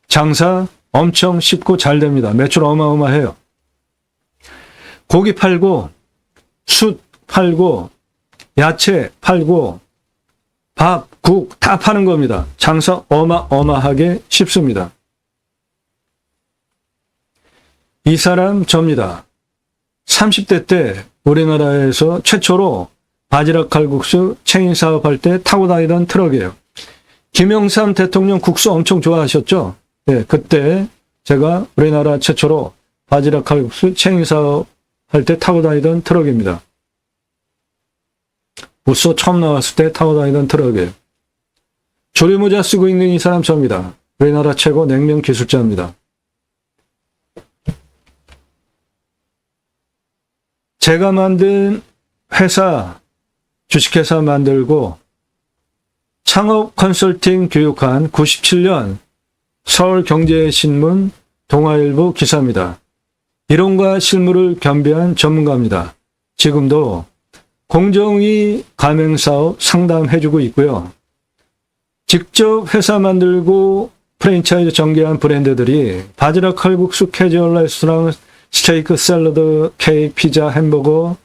장사 엄청 쉽고 잘 됩니다. 매출 어마어마해요. 고기 팔고 숯 팔고 야채 팔고 밥, 국 다 파는 겁니다. 장사 어마어마하게 쉽습니다. 이 사람 접니다. 30대 때 우리나라에서 최초로 바지락 칼국수 체인 사업할 때 타고 다니던 트럭이에요. 김영삼 대통령 국수 엄청 좋아하셨죠? 네, 그때 제가 우리나라 최초로 바지락 칼국수 체인 사업할 때 타고 다니던 트럭입니다. 부서 처음 나왔을 때 타고 다니던 트럭이에요. 조리모자 쓰고 있는 이 사람 접니다. 우리나라 최고 냉면 기술자입니다. 제가 만든 회사, 주식회사 만들고 창업 컨설팅 교육한 97년 서울경제신문 동아일보 기사입니다. 이론과 실무를 겸비한 전문가입니다. 지금도 공정위 가맹사업 상담해주고 있고요. 직접 회사 만들고 프랜차이즈 전개한 브랜드들이 바지락 칼국수, 캐주얼 레스토랑, 스테이크, 샐러드, 케이크, 피자, 햄버거,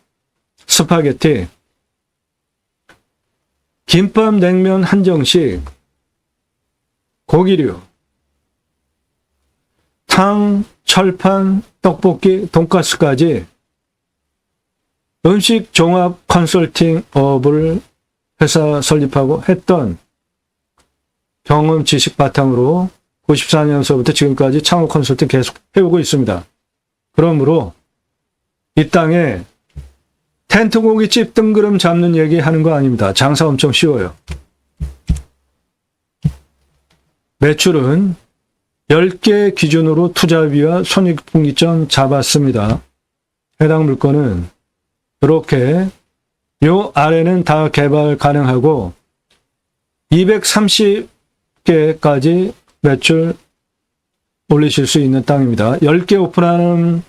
스파게티, 김밥, 냉면 한정식, 고기류, 탕, 철판, 떡볶이, 돈가스까지 음식 종합 컨설팅 업을 회사 설립하고 했던 경험 지식 바탕으로 94년서부터 지금까지 창업 컨설팅 계속 해오고 있습니다. 그러므로 이 땅에 텐트 고깃집 뜬구름 잡는 얘기 하는 거 아닙니다. 장사 엄청 쉬워요. 매출은 10개 기준으로 투자비와 손익분기점 잡았습니다. 해당 물건은 이렇게 요 아래는 다 개발 가능하고 230개까지 매출 올리실 수 있는 땅입니다. 10개 오픈하는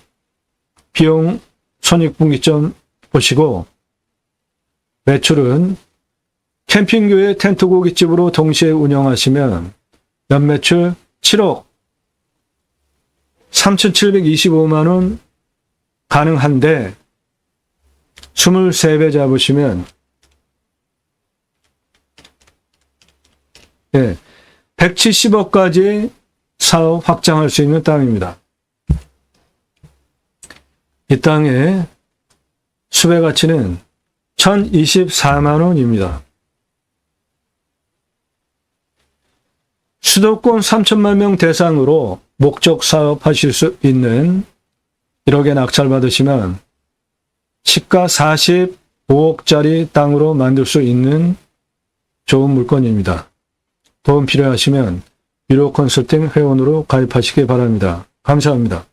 비용 손익분기점 보시고 매출은 캠핑교회 텐트 고깃집으로 동시에 운영하시면 연매출 7억 3,725만 원 가능한데 23배 잡으시면 170억까지 사업 확장할 수 있는 땅입니다. 이 땅의 수배 가치는 1,024만 원입니다. 수도권 3천만 명 대상으로 목적 사업하실 수 있는 1억에 낙찰받으시면 시가 45억짜리 땅으로 만들 수 있는 좋은 물건입니다. 도움 필요하시면 유료 컨설팅 회원으로 가입하시기 바랍니다. 감사합니다.